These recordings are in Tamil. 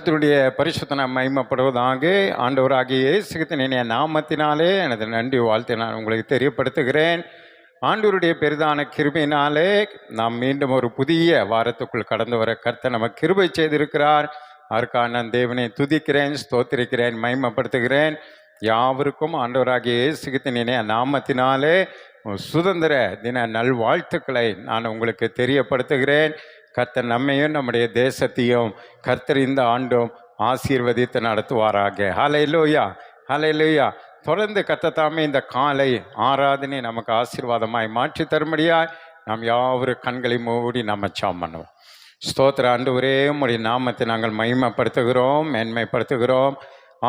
கர்த்தருடைய பரிசுத்த நாமம் மகிமைப்படுவதாக. ஆண்டவராகிய இயேசு கிறிஸ்துவின் நாமத்தினாலே எனது நன்றி வாழ்த்தை நான் உங்களுக்கு தெரியப்படுத்துகிறேன். ஆண்டவருடைய பெரிதான கிருபையினாலே நாம் மீண்டும் ஒரு புதிய வாரத்துக்குள் கடந்து வர கர்த்தர் நமக்கு கிருபை செய்திருக்கிறார். அதற்காக நான் தேவனை துதிக்கிறேன், ஸ்தோத்திரிக்கிறேன், மகிமைப்படுத்துகிறேன். யாவருக்கும் ஆண்டவராகிய இயேசு கிறிஸ்துவின் நாமத்தினாலே சுதந்திர தின நல்வாழ்த்துக்களை நான் உங்களுக்கு தெரியப்படுத்துகிறேன். கர்த்தர் நம்மையும் நம்முடைய தேசத்தையும் கர்த்தர் இந்த ஆண்டும் ஆசீர்வதித்து நடத்துவாராக. ஹல்லேலூயா, ஹல்லேலூயா. தொடர்ந்து கர்த்தர் தாமே இந்த காலை ஆராதனை நமக்கு ஆசீர்வாதமாய் மாற்றி தரும்படியாய் நாம் யாவரும் கண்களை மூடி நம்ம ஜெபம் பண்ணுவோம். ஸ்தோத்திர ஆண்டவரே, உம்முடைய நாமத்தை நாங்கள் மகிமைப்படுத்துகிறோம், மேன்மைப்படுத்துகிறோம்.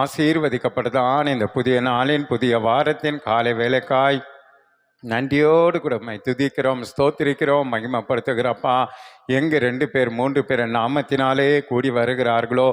ஆசீர்வதிக்கப்பட்டதான இந்த புதிய நாளின் புதிய வாரத்தின் காலை வேலைக்காய் நன்றியோடு கூட துதிக்கிறோம், ஸ்தோத்திரிக்கிறோம், மகிமைப்படுத்துகிறப்பா. எங்கே 2 பேர் 3 பேர் நாமத்தினாலே கூடி வருகிறார்களோ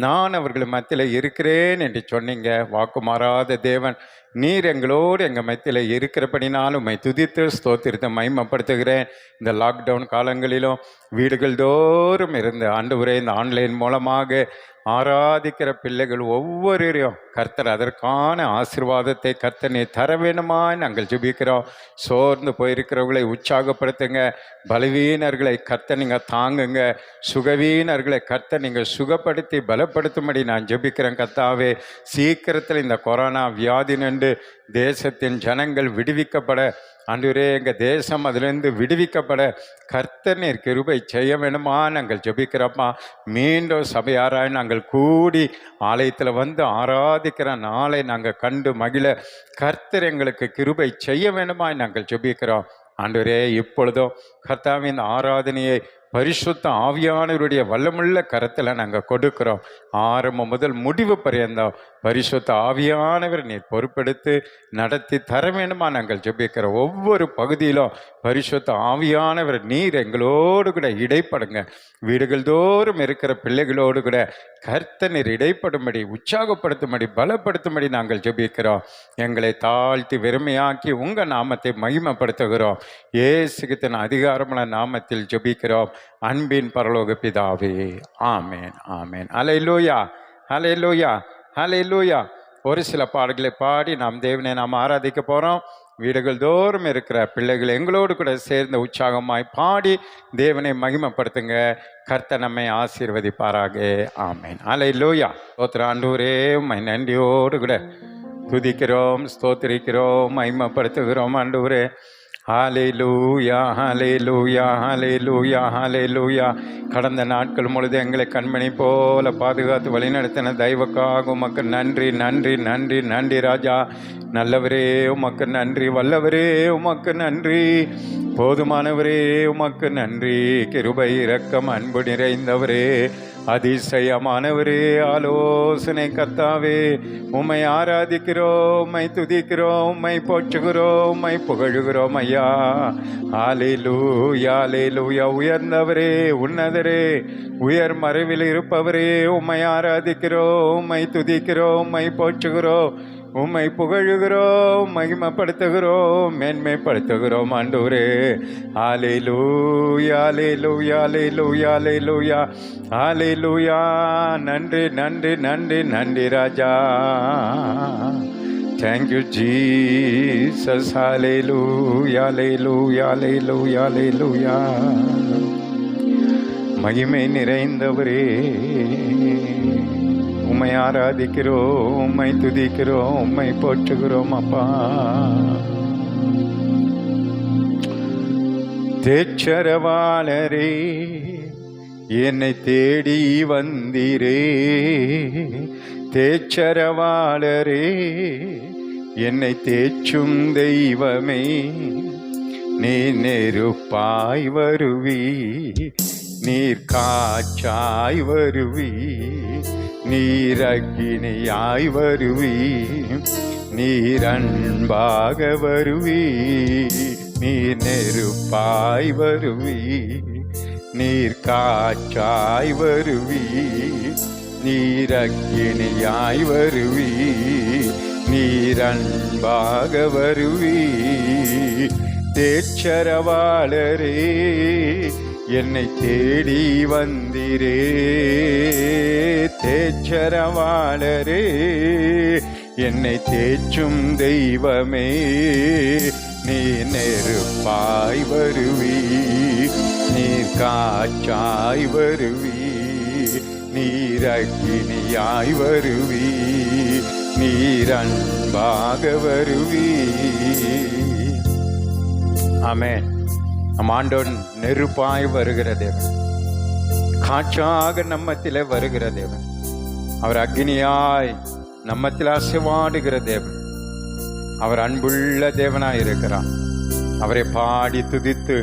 நான் அவர்கள் மத்தியில் இருக்கிறேன் என்று சொன்னீங்க. வாக்கு மாறாத தேவன், நீர் எங்களோடு எங்கள் மத்தியில் இருக்கிறபடினாலும் உம்மை துதித்து ஸ்தோத்திரத்தை மகிமைப்படுத்துகிறேன். இந்த லாக்டவுன் காலங்களிலும் வீடுகள் தோறும் இருந்து ஆண்டவரே இந்த ஆன்லைன் மூலமாக ஆராதிக்கிற பிள்ளைகள் ஒவ்வொருவரையும் கர்த்தர் அதற்கான ஆசீர்வாதத்தை கர்த்தர் நீ தர வேணுமா நாங்கள் ஜெபிக்கிறோம். சோர்ந்து போயிருக்கிறவர்களை உற்சாகப்படுத்துங்க, பலவீனர்களை கர்த்தர் நீங்கள் தாங்குங்க, சுகவீனர்களை கர்த்தர் நீங்கள் சுகப்படுத்தி பலப்படுத்தும்படி நான் ஜெபிக்கிறேன். கர்த்தாவே, சீக்கிரத்தில் இந்த கொரோனா வியாதி நின்று தேசத்தின் ஜனங்கள் விடுவிக்கப்பட, ஆண்டவரே எங்கள் தேசம் அதிலிருந்து விடுவிக்கப்பட கர்த்தர் நீர் கிருபை செய்ய வேணுமா நாங்கள் ஜெபிக்கிறப்பா. மீண்டும் சபையாராய் நாங்கள் கூடி ஆலயத்தில் வந்து ஆராதிக்கிற நாளை நாங்கள் கண்டு மகிழ கர்த்தர் எங்களுக்கு கிருபை செய்ய வேணுமா நாங்கள் ஜெபிக்கிறோம். ஆண்டவரே, இப்பொழுதும் கர்த்தாவின் ஆராதனையை பரிசுத்த ஆவியானவருடைய வல்லமுள்ள கரத்தில் நாங்கள் கொடுக்கிறோம். ஆரம்பம் முதல் முடிவு பரியந்தம் பரிசுத்த ஆவியானவர் நீர் பொறுப்பெடுத்து நடத்தி தர வேணுமா நாங்கள் ஜெபிக்கிறோம். ஒவ்வொரு பகுதியிலும் பரிசுத்த ஆவியானவர் நீர் எங்களோடு கூட இடைப்படுங்க. வீடுகள் தோறும் இருக்கிற பிள்ளைகளோடு கூட கர்த்தர் நீர் இடைப்படும்படி, உற்சாகப்படுத்தும்படி, பலப்படுத்தும்படி நாங்கள் ஜெபிக்கிறோம். எங்களை தாழ்த்தி வெறுமையாக்கி உங்கள் நாமத்தை மகிமைப்படுத்துகிறோம். இயேசு கிறிஸ்துவின் அதிகாரமுள்ள நாமத்தில் ஜெபிக்கிறோம் அன்பின் பரலோக பிதாவே, ஆமேன், ஆமேன். ஹல்லேலூயா, ஹல்லேலூயா, ஹல்லேலூயா. ஒரு சில பாடல்களை பாடி நாம் தேவனை நாம் ஆராதிக்க போகிறோம். வீடுகள் தோறும் இருக்கிற பிள்ளைகள் எங்களோடு கூட சேர்ந்து உற்சாகமாய் பாடி தேவனை மகிமைப்படுத்துங்க. கர்த்தர் நம்மை ஆசீர்வதிப்பாராக. ஆமேன், ஹல்லேலூயா. ஸ்தோத்திர ஆண்டவரே, உம்மை நன்றியோடு கூட துதிக்கிறோம், ஸ்தோத்திரிக்கிறோம், மகிமைப்படுத்துகிறோம் ஆண்டவரே. ஹல்லேலூயா, ஹல்லேலூயா, ஹல்லேலூயா, ஹல்லேலூயா. கடந்த நாட்கள் முழுது எங்களை கண்மணி போல பாதுகாத்து வழிநடத்தின தெய்வக்காக உமக்கு நன்றி, நன்றி, நன்றி, நன்றி ராஜா. நல்லவரே உமக்கு நன்றி, வல்லவரே உமக்கு நன்றி, போதுமானவரே உமக்கு நன்றி. கிருபை இரக்கம் அன்பு நிறைந்தவரே, அதிசயமானவரே, ஆலோசனை கர்த்தாவே, உம்மை ஆராதிக்கிறோம், உம்மை துதிக்கிறோம், உம்மை போற்றுகிறோம், உம்மை புகழுகிறோம் ஐயா. ஹல்லேலூயா, ஹல்லேலூயா. உயர்ந்தவரே, உன்னதரே, உயர் மறைவில் இருப்பவரே, உம்மை ஆராதிக்கிறோம், உம்மை துதிக்கிறோம், உம்மை போற்றுகிறோம், உம்மை புகழுகிறோம், மகிமைப்படுத்துகிறோம், மேன்மைப்படுத்துகிறோம் ஆண்டவரே. ஹல்லேலூயா, ஹல்லேலூயா, ஹல்லேலூயா, ஹல்லேலூயா, ஹல்லேலூயா. நன்றி, நன்றி, நன்றி, நன்றி ராஜா. Thank you Jesus. ஹல்லேலூயா, ஹல்லேலூயா, ஹல்லேலூயா, ஹல்லேலூயா. மகிமை நிறைந்தவரே, உம்மை ஆராதிக்கிறோம், உம்மை துதிக்கிறோம், உம்மை போற்றுகிறோம் அப்பா. தேச்சரவாளரே, என்னை தேடி வந்தீரே. தேச்சரவாளரே, என்னை தேச்சும் தெய்வமே, நீ நெருப்பாய் வருவி, நீர் காற்றாய் வருவி, நீர் அக்கினியாய் வருவி, நீர் அன்பாக வருவி, நீர் நெருப்பாய் வருவி, நீர் காற்றாய் வருவி, நீர் அக்கினியாய் வருவி, நீர் அன்பாக வருவி. தேச்சரவாளரே, என்னை தேடி வந்திரே. தேச்சரவாளரே, என்னை தேற்றும் தெய்வமே, நீ நெருப்பாய் வருவி, நீர் காற்றாய் வருவி, நீர் அக்கினியாய் வருவி, நீர் அன்பாக வருவி. ஆமென். நம் ஆண்டவன் நெருப்பாய் வருகிற தேவன், காற்றாக நம்மத்திலே வருகிற தேவன், அவர் அக்னியாய் நம்மத்தில் அசைவாடுகிற தேவன், அவர் அன்புள்ள தேவனாய் இருக்கிறார். அவரை பாடி துதித்து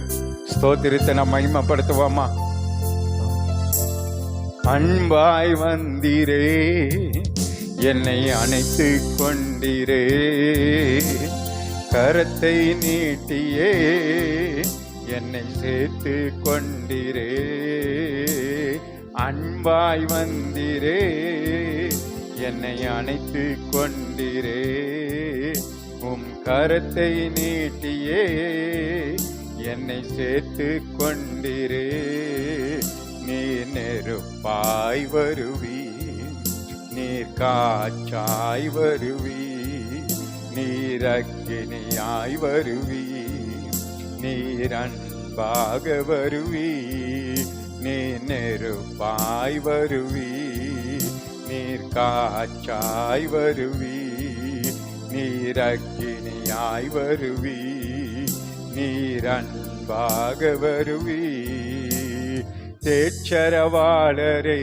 ஸ்தோத்திரித்து நம்ம மகிமைப்படுத்துவோமா? அன்பாய் வந்தீரே, என்னை அணைத்து கொண்டீரே, கரத்தை நீட்டியே என்னை சேர்த்து கொண்டீரே, அன்பாய் வந்தீரே, என்னை அணைத்து கொண்டீரே, உம் கரத்தை நீட்டியே என்னை சேர்த்து கொண்டீரே, நீர் நெருப்பாய் வருவி, நீர் காற்றாய் வருவி, நீர் அக்கினியாய் வருவி, நீர் அன்பாக வருவி, நீர் நெருப்பாய் வருவி, நீர் காற்றாய் வருவி, நீர் அக்கினியாய் வருவி, நீர் அன்பாக வருவி. தேச்சரவாளரே,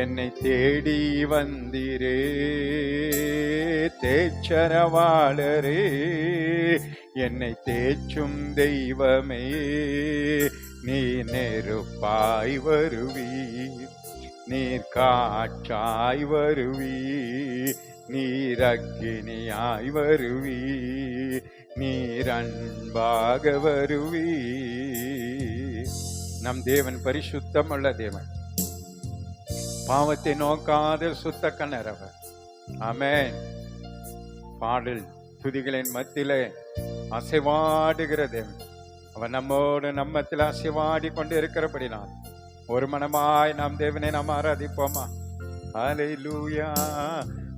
என்னை தேடி வந்தீரே, தேச்சரவாளரே, என்னை தேற்றும் தெய்வமே, நீ நெருப்பாய் வருவி, நீர் காற்றாய் வருவி, நீர் அக்கினியாய் வருவி, நீர் அன்பாக வருவி. நம் தேவன் பரிசுத்தமுள்ள தேவன், பாவத்தை நோக்காத சுத்த கண்ணரவர். ஆமென். பாடல் துதிகளின் மத்தியிலே அசைவாடுகிற தேவன், அவன் நம்மோடு நம்மத்தில் அசைவாடி கொண்டு இருக்கிறபடினால் ஒரு மனமாய் நாம் தேவனை நாம் ஆராதிப்போமா? ஹல்லேலூயா.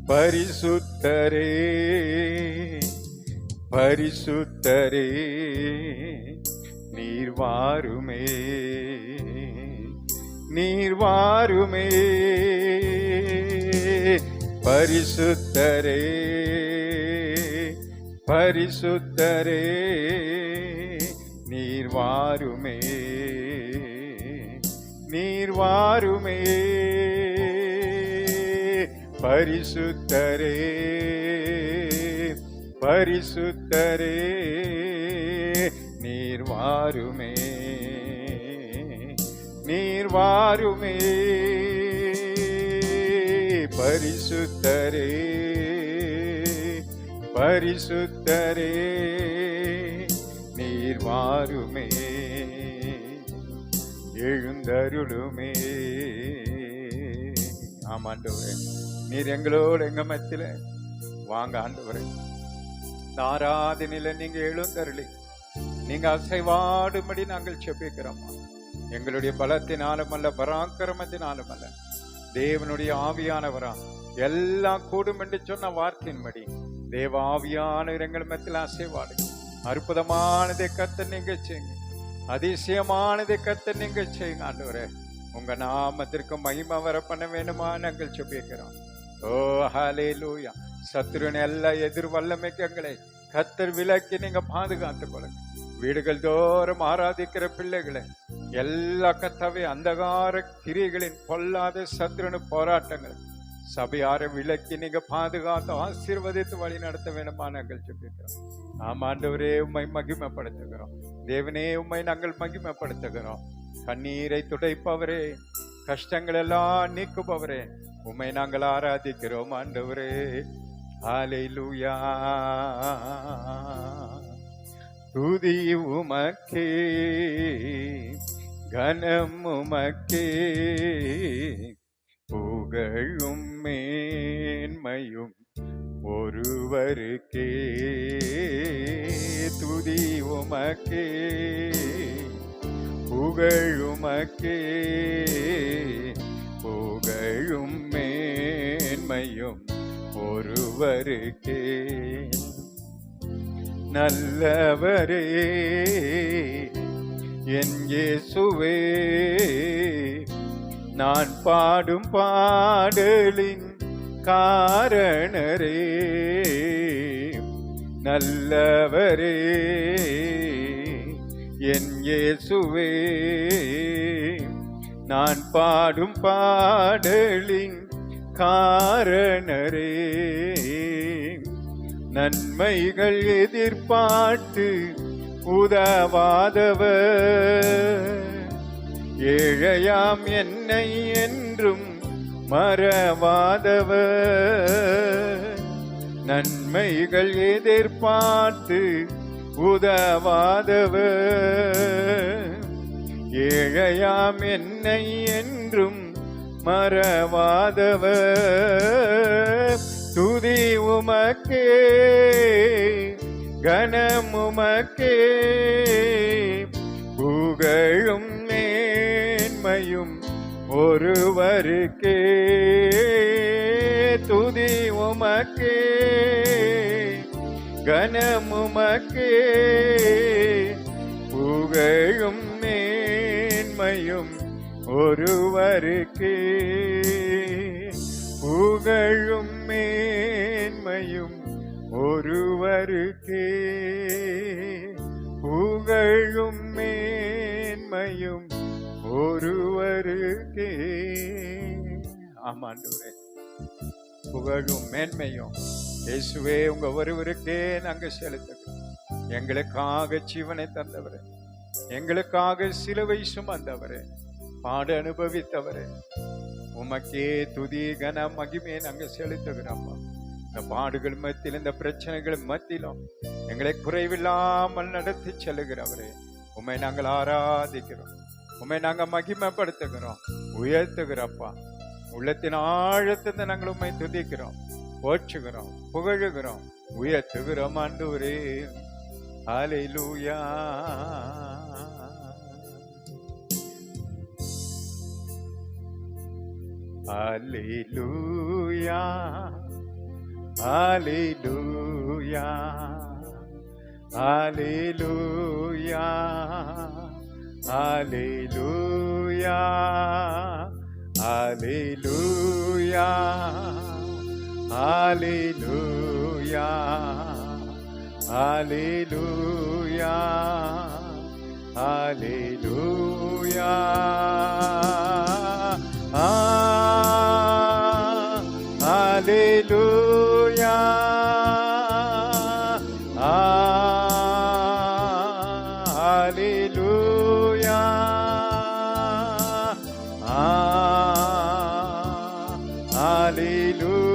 பரிசுத்தரே, பரிசுத்தரே, நீர் வாருமே, நீர் வாருமே, பரிசுத்தரே, பரிசுத்தரே, நீர் வாருமே, நீர் வாருமே, பரிசுத்தரே, பரிசுத்தரே, நீர் வாருமே, நீர் வாருமே, பரிசுத்தரே, பரிசுத்தரே, நீர் வாருமே, எழுந்தருளுமே. ஆமா ஆண்டவரே, நீர் எங்களோடு எங்க மத்தியில வாங்க ஆண்டவரே. இந்த ஆராதனையில நீங்க எழுந்தருளி நீங்க அசைவாடும்படி நாங்கள் செபிக்கிறோமா. எங்களுடைய பலத்தினாலும் அல்ல, பராக்கிரமத்தினாலும் அல்ல, தேவனுடைய ஆவியானவரா எல்லாம் கூடும் என்று சொன்ன வார்த்தையின்படி தேவ ஆவியானவர் எங்கள் மத்தியில் அசைவாடு. அற்புதமானதை கர்த்தர் நீங்க செய்யுங்க, அதிசயமானதை கர்த்தர் நீங்க செய்யுங்க ஆண்டவரே. உங்க நாமத்திற்கு மகிமை வர பண்ண வேணுமா நாங்கள் செபிக்கிறோம். ஓ ஹல்லேலூயா. சத்துருவின் எல்லா எதிர் வல்லமைக்கு எங்களை கர்த்தர் விலக்கி நீங்க பாதுகாத்துக் கொள்ளுங்க. வீடுகள் தோறும் ஆராதிக்கிற பிள்ளைகளை எல்லா கர்த்தாவே அந்தகார கிரிகளின் பொல்லாத சத்துருவின் போராட்டங்கள் சபையார விலக்கி நீங்க பாதுகாத்து ஆசீர்வதித்து வழி நடத்த வேணுமா நாங்கள் செபிக்கிறோம். ஆமாண்டவரே, உம்மை மகிமைப்படுத்துகிறோம். தேவனே, உம்மை நாங்கள் மகிமைப்படுத்துகிறோம். கண்ணீரை துடைப்பவரே, கஷ்டங்கள் எல்லாம் நீக்குபவரே, உம்மை நாங்கள் ஆராதிக்கிறோம் ஆண்டவரே. ஹல்லேலூயா. துதி உமக்கே, கனம் உமக்கே, புகழும் மேன்மையும் ஒருவருக்கே. துதி உமக்கே, புகழுமக்கே, புகழும் மேன்மையும் ஒருவருக்கே. நல்லவரே என் இயேசுவே, நான் பாடும் பாடலின் காரணரே. நல்லவரே என் இயேசுவே, நான் பாடும் பாடலின் காரணரே. நன்மைகள் எதிர்பார்த்து உதவாதவர், ஏழையாம் என்னை என்றும் மறவாதவர். நன்மைகள் எதிர்பார்த்து உதவாதவர், ஏழையாம் என்னை என்றும் மறவாதவர். துதி உமக்கே, கனம் உமக்கே, புகழும் மேன்மையும் ஒருவருக்கே. துதி உமக்கே, கனம் உமக்கே, புகழும் மேன்மையும் ஒருவருக்கே. புகழும் மேன்மையும் ஒருவருக்கே. புகழும் மேன்மையும் ஒருவருக்கே. ஆமாண்டவரே, புகழும் மேன்மையும் இயேசுவே உங்க ஒருவருக்கே நாங்க செலுத்துகிறோம். எங்களுக்காக ஜீவனை தந்தவரே, எங்களுக்காக சிலுவை சுமந்தவரே, பாட அனுபவித்தவரே, உமக்கே துதி கன மகிமையை நாங்க செலுத்துகிறோம். இந்த பாடுகள் மத்தியில், இந்த பிரச்சனைகள் மத்தியிலும் எங்களை குறைவில்லாமல் நடத்தி செல்லுகிறவரே, உம்மை நாங்கள் ஆராதிக்கிறோம், உம்மை நாங்க மகிமைப்படுத்துகிறோம், உயர்த்துகிறப்பா. உள்ளத்தின் ஆழத்திலிருந்து நாங்கள் உம்மை துதிக்கிறோம், போற்றுகிறோம், புகழுகிறோம், உயர்த்துகிறோம் ஆண்டவரே. ஹல்லேலூயா. ஹல்லேலூயா, ஹல்லேலூயா, ஹல்லேலூயா, ஹல்லேலூயா, ஹல்லேலூயா, ஹல்லேலூயா, ஹல்லேலூயா, ஹல்லேலூயா. Hallelujah, hallelujah, hallelujah, hallelujah,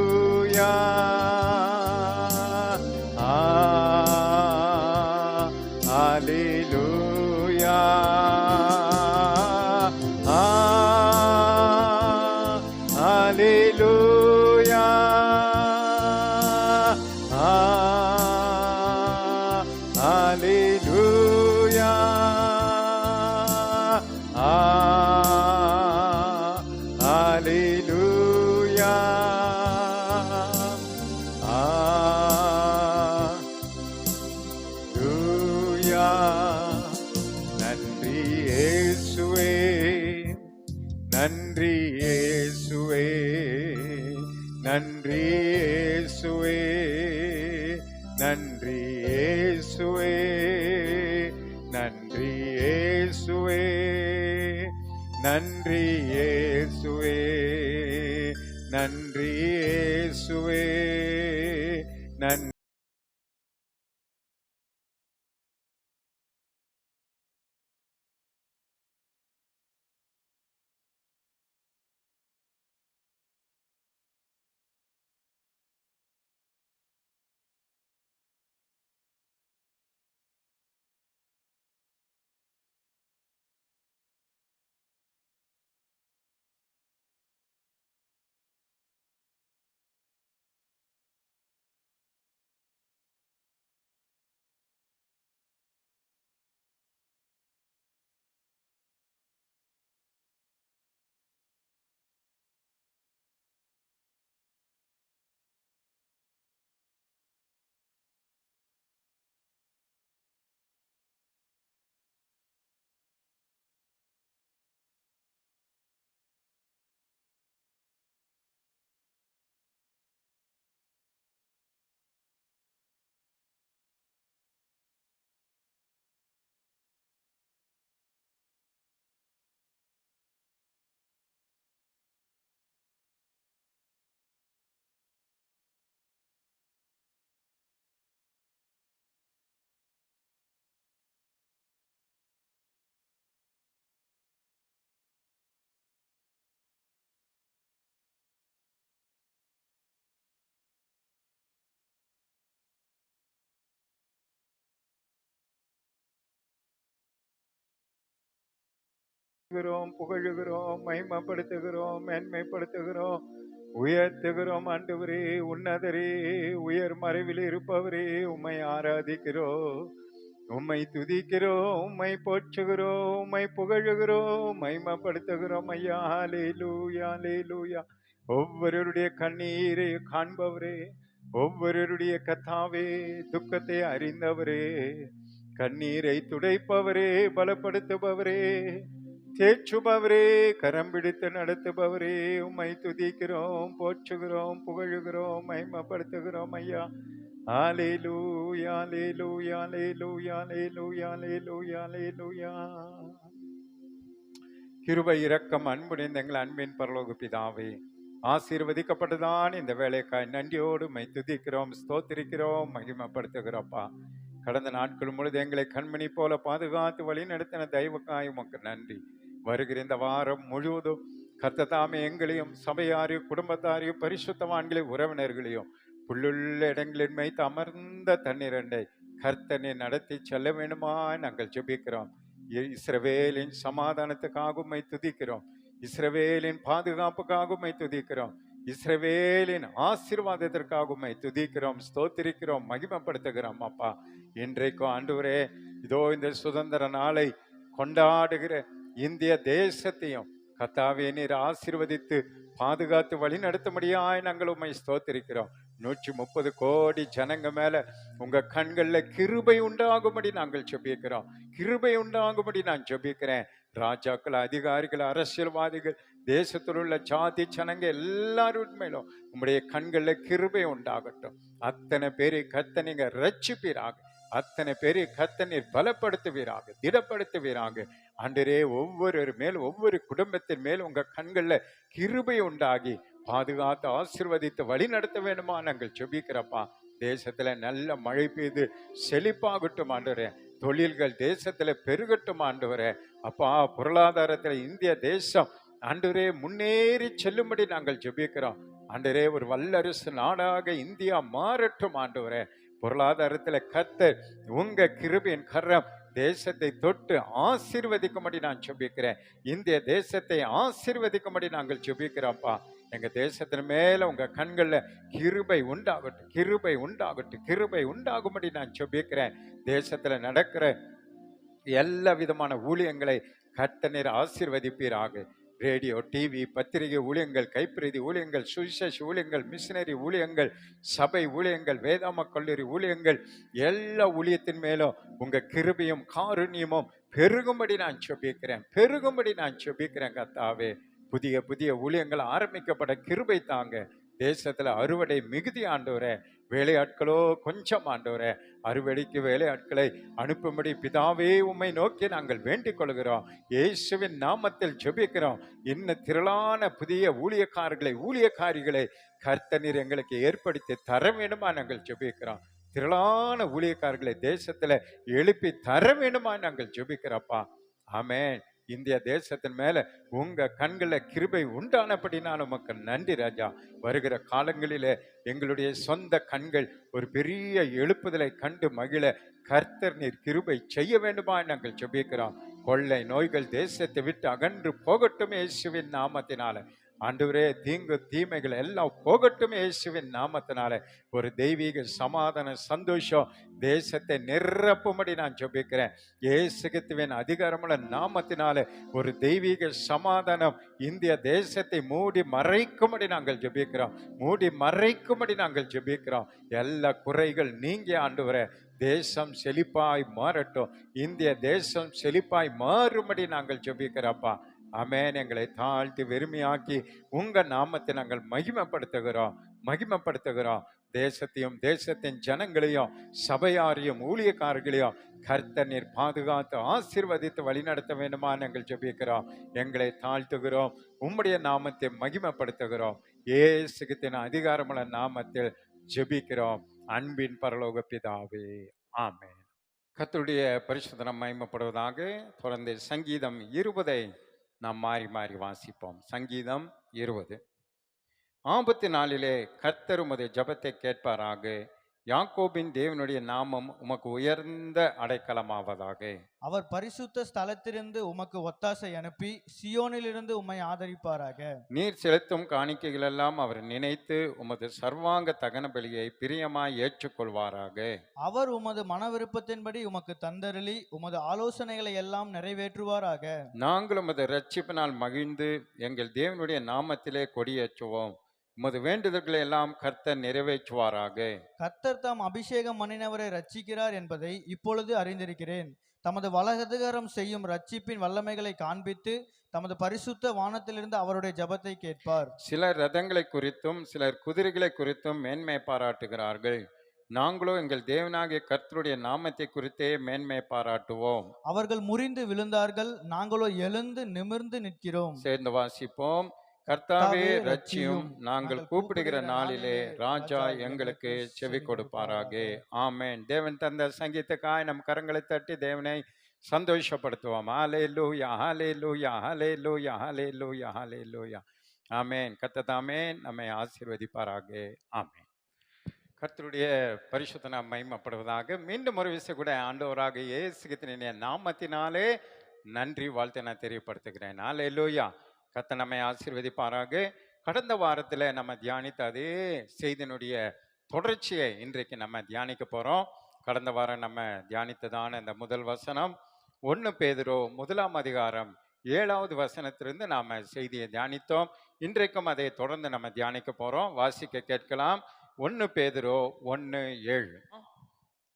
hallelujah, hallelujah, hallelujah, hallelujah. நன்றி இயேசுவே, நன்றி இயேசுவே, நன்றி இயேசுவே, நன்றி இயேசுவே, நன்றி இயேசுவே, நன்றி இயேசுவே, நன்றி இயேசுவே, நன்றி. புகழுகிறோம், மகிமைப்படுத்துகிறோம், மேன்மைப்படுத்துகிறோம், உயர்த்துகிறோம். ஆண்டவரே, உன்னதரே, உயர் மறைவில் இருப்பவரே, உம்மை ஆராதிக்கிறோம், உம்மை துதிக்கிறோம், உம்மை போற்றுகிறோம், உம்மை புகழுகிறோம், மகிமைப்படுத்துகிறோம். ஐயா, ஹல்லேலூயா, ஹல்லேலூயா. ஒவ்வொருவருடைய கண்ணீரை காண்பவரே, ஒவ்வொருவருடைய கத்தாவே, துக்கத்தை அறிந்தவரே, கண்ணீரை துடைப்பவரே, பலப்படுத்துபவரே, தேற்றுபவரே, கரம் பிடித்து நடத்துபவரே, உம்மை துதிக்கிறோம், போற்றுகிறோம், புகழுகிறோம், மகிமைப்படுத்துகிறோம். ஐயா, ஹல்லேலூயா, ஹல்லேலூயா, ஹல்லேலூயா, ஹல்லேலூயா, ஹல்லேலூயா, ஹல்லேலூயா. கிருபை, இரக்கம், அன்பு நிறைந்த எங்கள் அன்பின் பரலோக பிதாவே, ஆசீர்வதிக்கப்பட்டதான் இந்த வேலைக்காய் நன்றியோடு உம்மை துதிக்கிறோம், ஸ்தோத்திரிக்கிறோம், மகிமைப்படுத்துகிறோப்பா. கடந்த நாட்கள் முழுது எங்களை கண்மணி போல பாதுகாத்து வழி நடத்தின தெய்வக்காய் உமக்கு நன்றி. வருகிற இந்த வாரம் முழுவதும் கர்த்ததாமே எங்களையும் சபையாரையும் குடும்பத்தாரையும் பரிசுத்தவான்களையும் உறவினர்களையும் புல்லுள்ள இடங்களின் மேய்த்து அமர்ந்த தண்ணீரண்டை கர்த்தனை நடத்தி செல்ல வேண்டுமா நாங்கள் ஜெபிக்கிறோம். இஸ்ரவேலின் சமாதானத்துக்காக உம்மை துதிக்கிறோம், இஸ்ரவேலின் பாதுகாப்புக்காக உம்மை துதிக்கிறோம், இஸ்ரவேலின் ஆசீர்வாதத்திற்காக உம்மை துதிக்கிறோம், ஸ்தோத்திரிக்கிறோம், மகிமைப்படுத்துகிறோம். அப்பா, இன்றைக்கும் ஆண்டவரே, இதோ இந்த சுதந்திர நாளை கொண்டாடுகிற இந்திய தேசத்தையும் கர்த்தாவே நீர் ஆசீர்வதித்து பாதுகாத்து வழி நடத்தும்படியாய் நாங்கள் உம்மை ஸ்தோத்திரிக்கிறோம். 130 கோடி ஜனங்க மேல உங்க கண்கள்ல கிருபை உண்டாகும்படி நாங்கள் ஜெபிக்கிறோம், கிருபை உண்டாகும்படி நான் ஜெபிக்கிறேன். ராஜாக்கள், அதிகாரிகள், அரசியல்வாதிகள், தேசத்தில் உள்ள ஜாதி ஜனங்க எல்லாரும் மேலும் உங்களுடைய கண்கள்ல கிருபை உண்டாகட்டும். அத்தனை பேரை கர்த்தர் நீங்க ரட்சிப்பீராக, அத்தனை பேரை கர்த்தர் நீர் பலப்படுத்துவீராக, திடப்படுத்துவீராக. ஆண்டவரே, ஒவ்வொரு மேல், ஒவ்வொரு குடும்பத்தின் மேல் உங்க கண்கள்ல கிருபை உண்டாகி பாதுகாத்து ஆசீர்வதித்து வழி நடத்த வேண்டுமா நாங்கள் ஜெபிக்கிறப்பா. தேசத்துல நல்ல மழை பெய்து செழிப்பாகட்டும் ஆண்டவரே, தொழில்கள் தேசத்துல பெருகட்டும் ஆண்டவரே. அப்பா, பொருளாதாரத்துல இந்திய தேசம் ஆண்டவரே முன்னேறி செல்லும்படி நாங்கள் ஜெபிக்கிறோம். ஆண்டவரே, ஒரு வல்லரசு நாடாக இந்தியா மாறட்டும் ஆண்டவரே. பொருளாதாரத்துல கர்த்தர் உங்க கிருபையின் கரம் தேசத்தை தொட்டு ஆசீர்வதிக்கும்படி நான் ஜெபிக்கிறேன். இந்திய தேசத்தை ஆசீர்வதிக்கும்படி நாங்கள் ஜெபிக்கிறோம்ப்பா. எங்க தேசத்தின் மேல உங்க கண்கள்ல கிருபை உண்டாகட்டும், கிருபை உண்டாகட்டும், கிருபை உண்டாகும்படி நான் ஜெபிக்கிறேன். தேசத்துல நடக்கிற எல்லா விதமான ஊழியங்களை கர்த்தர் நீர் ஆசீர்வதிப்பீராக. ரேடியோ, டிவி, பத்திரிகை ஊழியங்கள், கைப்பிரதி ஊழியங்கள், சுவிசேஷ ஊழியங்கள், மிஷினரி ஊழியங்கள், சபை ஊழியங்கள், வேதாம கல்லூரி ஊழியங்கள், எல்லா ஊழியத்தின் மேலும் உங்க கிருபையும் காருண்யமும் பெருகும்படி நான் ஜெபிக்கிறேன், பெருகும்படி நான் ஜெபிக்கிறேன். கர்த்தாவே, புதிய புதிய ஊழியங்கள் ஆரம்பிக்கப்பட கிருபை தாங்க. தேசத்துல அறுவடை மிகுதி ஆண்டவரே, வேலையாட்களோ கொஞ்சம் ஆண்டவரே. அறுவடைக்கு வேலையாட்களை அனுப்பும்படி பிதாவே உம்மை நோக்கி நாங்கள் வேண்டிக் கொள்கிறோம். இயேசுவின் நாமத்தில் ஜெபிக்கிறோம். இன்னும் திரளான புதிய ஊழியக்காரர்களை, ஊழியக்காரிகளை கர்த்தர் நீர் எங்களுக்கு ஏற்படுத்தி தர வேண்டுமா நாங்கள் ஜெபிக்கிறோம். திரளான ஊழியக்காரர்களை தேசத்துல எழுப்பி தர வேண்டுமா நாங்கள் ஜெபிக்கிறோம்ப்பா. ஆமென். இந்திய தேசத்தின் மேல உங்க கண்கள கிருபை உண்டானபடி நான் உமக்கு நன்றி ராஜா. வருகிற காலங்களிலே எங்களுடைய சொந்த கண்கள் ஒரு பெரிய எழுப்புதலை கண்டு மகிழ கர்த்தர் நீர் கிருபை செய்ய வேண்டுமா நாங்கள் ஜெபிக்கிறோம். கொள்ளை நோய்கள் தேசத்தை விட்டு அகன்று போகட்டும் இயேசுவின் நாமத்தினால. ஆண்டவரே, தீங்கு தீமைகள் எல்லாம் போகட்டும் இயேசுவின் நாமத்தினால. ஒரு தெய்வீக சமாதான சந்தோஷம் தேசத்தை நிரப்பும்படி நான் ஜெபிக்கிறேன். இயேசு கிறிஸ்துவின் அதிகாரமுள்ள நாமத்தினால ஒரு தெய்வீக சமாதானம் இந்திய தேசத்தை மூடி மறைக்கும்படி நாங்கள் ஜெபிக்கிறோம், மூடி மறைக்கும்படி நாங்கள் ஜெபிக்கிறோம். எல்லா குறைகள் நீங்கி ஆண்டவரே தேசம் செழிப்பாய் மாறட்டும், இந்திய தேசம் செழிப்பாய் மாறும்படி நாங்கள் ஜெபிக்கிறோம்ப்பா. ஆமென். எங்களை தாழ்த்தி வெறுமையாக்கி உங்க நாமத்தை நாங்கள் மகிமைப்படுத்துகிறோம், மகிமைப்படுத்துகிறோம். தேசத்தையும் தேசத்தின் ஜனங்களையும் சபையாரையும் ஊழியக்காரர்களையும் கர்த்தர் நீர் பாதுகாத்து ஆசீர்வதித்து வழிநடத்த வேண்டுமா நாங்கள் ஜெபிக்கிறோம். எங்களை தாழ்த்துகிறோம், உம்முடைய நாமத்தை மகிமைப்படுத்துகிறோம். இயேசு கிறிஸ்துவின் அதிகாரமுள்ள நாமத்தில் ஜெபிக்கிறோம் அன்பின் பரலோக பிதாவே, ஆமென். கர்த்தருடைய பரிசுத்த நாமம் மகிமைப்படுவதாக. தொடர்ந்து சங்கீதம் 20 நாம் மாறி மாறி வாசிப்போம். சங்கீதம் 20. ஆபத்து நாளிலே கர்த்தர் உமது ஜெபத்தை கேட்பாராக, யாக்கோபின் தேவனுடைய நாமம் உமக்கு உயர்ந்த அடைக்கலமாவதாக. அவர் பரிசுத்த ஸ்தலத்திலிருந்து உமக்கு ஒத்தாசை அனுப்பி சியோனிலிருந்து உம்மை ஆதரிப்பாராக. நீர் செலுத்தும் காணிக்கைகள் எல்லாம் அவர் நினைத்து உமது சர்வாங்க தகன பலியை பிரியமாய் ஏற்றுக்கொள்வாராக. அவர் உமது மன விருப்பத்தின்படி உமக்கு தந்தருளி உமது ஆலோசனைகளை எல்லாம் நிறைவேற்றுவாராக. நாங்கள் உமது இரட்சிப்பினால் மகிழ்ந்து எங்கள் தேவனுடைய நாமத்திலே கொடியேற்றுவோம். உமது வேண்டுதல்களை எல்லாம் கர்த்தர் நிறைவேற்றுவாராக. கர்த்தர் தாம் அபிஷேகம் பண்ணினவரை ரட்சிக்கிறார் என்பதை இப்பொழுது அறிந்திருக்கிறேன். தமது வலதுகரம் செய்யும் ரட்சிப்பின் வல்லமைகளை காண்பித்து தமது பரிசுத்த வானத்திலிருந்து அவருடைய ஜெபத்தை கேட்பார். சிலர் ரதங்களை குறித்தும் சிலர் குதிரைகளை குறித்தும் மேன்மை பாராட்டுகிறார்கள். நாங்களோ எங்கள் தேவனாகிய கர்த்தருடைய நாமத்தை குறித்தே மேன்மை பாராட்டுவோம். அவர்கள் முறிந்து விழுந்தார்கள், நாங்களோ எழுந்து நிமிர்ந்து நிற்கிறோம். சேர்ந்து வாசிப்போம். கர்த்தாவே ரட்சியும், நாங்கள் கூப்பிடுகிற நாளிலே ராஜா எங்களுக்கு செவி கொடுப்பாராக. ஆமென். தேவன் தந்த சங்கீதக்காய் நம் கரங்களை தட்டி தேவனை சந்தோஷப்படுத்துவோம். ஹல்லேலூயா, ஹல்லேலூயா, ஹல்லேலூயா, ஹல்லேலூயா, ஹல்லேலூயா. ஆமென். கர்த்தர் தாமே நம்மை ஆசீர்வதிப்பாராக. ஆமென். கர்த்தருடைய பரிசுத்த நாமம் மகிமைப்படுவதாக. மீண்டும் ஒரு விஷயம் கூட ஆண்டவராக இயேசு கிறிஸ்துவின் நாமத்தினாலே நன்றி வாழ்த்தை நான் தெரியப்படுத்துகிறேன். ஹல்லேலூயா. கர்த்தர் நம்மை ஆசீர்வதிப்பாராக. கடந்த வாரத்தில் நம்ம தியானித்த அதே செய்தியினுடைய தொடர்ச்சியை இன்றைக்கு நம்ம தியானிக்க போகிறோம். கடந்த வாரம் நம்ம தியானித்ததான இந்த முதல் வசனம் 1 பேதுரு 1ஆம் அதிகாரம் 7வது வசனத்திலிருந்து நாம் செய்தியை தியானித்தோம். இன்றைக்கும் அதை தொடர்ந்து நம்ம தியானிக்க போகிறோம். வாசிக்க கேட்கலாம். 1 பேதுரு 1:7.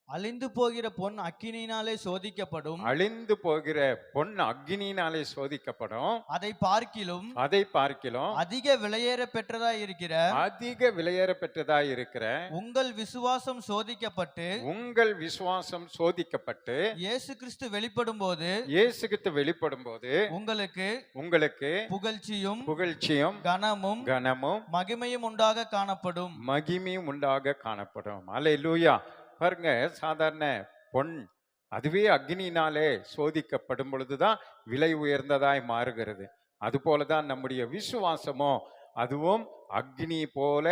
அழிந்து போகிற பொன் அக்கினியினாலே சோதிக்கப்படும். அழிந்து போகிற பொன் அக்கினியினாலே சோதிக்கப்படும். அதை பார்க்கிலும் அதிக விலையேற பெற்றதாய் இருக்கிற உங்கள் விசுவாசம் சோதிக்கப்பட்டு இயேசு கிறிஸ்து வெளிப்படும் போது உங்களுக்கு புகழ்ச்சியும் கனமும் மகிமையும் உண்டாக காணப்படும். அல்லேலூயா. பாருங்க, சாதாரண பொன் அதுவே அக்னியினாலே சோதிக்கப்படும் பொழுதுதான் விலை உயர்ந்ததாய் மாறுகிறது. அதுபோலதான் நம்முடைய விசுவாசமோ அதுவும் அக்னி போல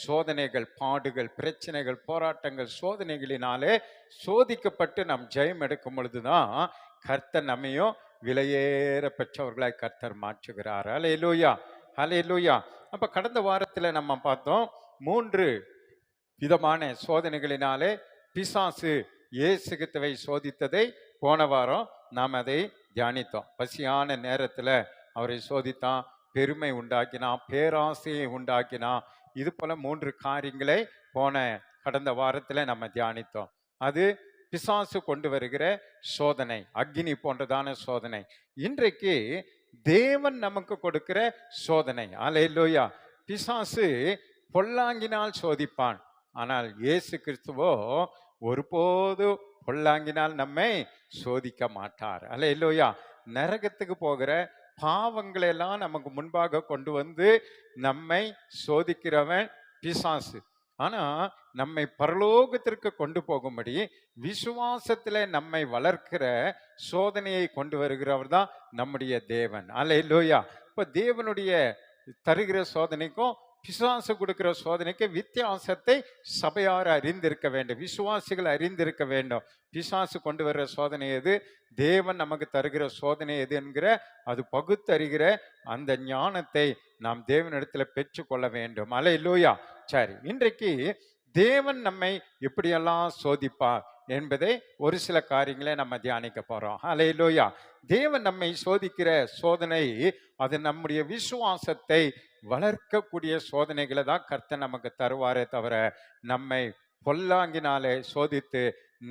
சோதனைகள், பாடுகள், பிரச்சனைகள், போராட்டங்கள், சோதனைகளினாலே சோதிக்கப்பட்டு நாம் ஜெயம் எடுக்கும் பொழுதுதான் கர்த்தர் நம்மையும் விலையேற பெற்றவர்களாய் கர்த்தர் மாற்றுகிறார். ஹல்லேலூயா, ஹல்லேலூயா. அப்ப கடந்த வாரத்துல நம்ம பார்த்தோம் 3 விதமான சோதனைகளினாலே பிசாசு இயேசு கிறிஸ்துவை சோதித்ததை போன வாரம் நாம் அதை தியானித்தோம். பசியான நேரத்தில் அவரை சோதித்தான், பெருமை உண்டாக்கினான், பேராசையை உண்டாக்கினான். இது போல 3 காரியங்களை கடந்த வாரத்தில் நம்ம தியானித்தோம். அது பிசாசு கொண்டு வருகிற சோதனை, அக்னி போன்றதான சோதனை. இன்றைக்கு தேவன் நமக்கு கொடுக்கிற சோதனை. அல்லேலூயா. பிசாசு பொல்லாங்கினால் சோதிப்பான், ஆனால் இயேசு கிறிஸ்துவோ ஒருபோது பொல்லாங்கினால் நம்மை சோதிக்க மாட்டார். அல்லேலூயா. நரகத்துக்கு போகிற பாவங்களை எல்லாம் நமக்கு முன்பாக கொண்டு வந்து நம்மை சோதிக்கிறவன் பிசாசு. ஆனா நம்மை பரலோகத்திற்கு கொண்டு போகும்படி விசுவாசத்துல நம்மை வளர்க்கிற சோதனையை கொண்டு வருகிறவர் தான் நம்முடைய தேவன். அல்லேலூயா. இப்ப தேவனுடைய தருகிற சோதனைக்கும் பிசாசு கொடுக்கிற சோதனைக்கு வித்தியாசத்தை சபையார் அறிந்திருக்க வேண்டும், விசுவாசிகள் அறிந்திருக்க வேண்டும். பிசாசு கொண்டு வர்ற சோதனை எது, தேவன் நமக்கு தருகிற சோதனை எது என்கிற அது பகுத்தறிகிற அந்த ஞானத்தை நாம் தேவனிடத்துல பெற்றுக்கொள்ள வேண்டும். அல்லேலூயா. சரி, இன்றைக்கு தேவன் நம்மை எப்படியெல்லாம் சோதிப்பார் என்பதை ஒரு சில காரியங்களை நம்ம தியானிக்க போறோம். அல்லேலூயா. தேவன் நம்மை சோதிக்கிற சோதனை அது நம்முடைய விசுவாசத்தை வளர்க்கக்கூடிய சோதனைகளை தான் கர்த்தர் நமக்கு தருவாரே தவிர நம்மை பொல்லாங்கினாலே சோதித்து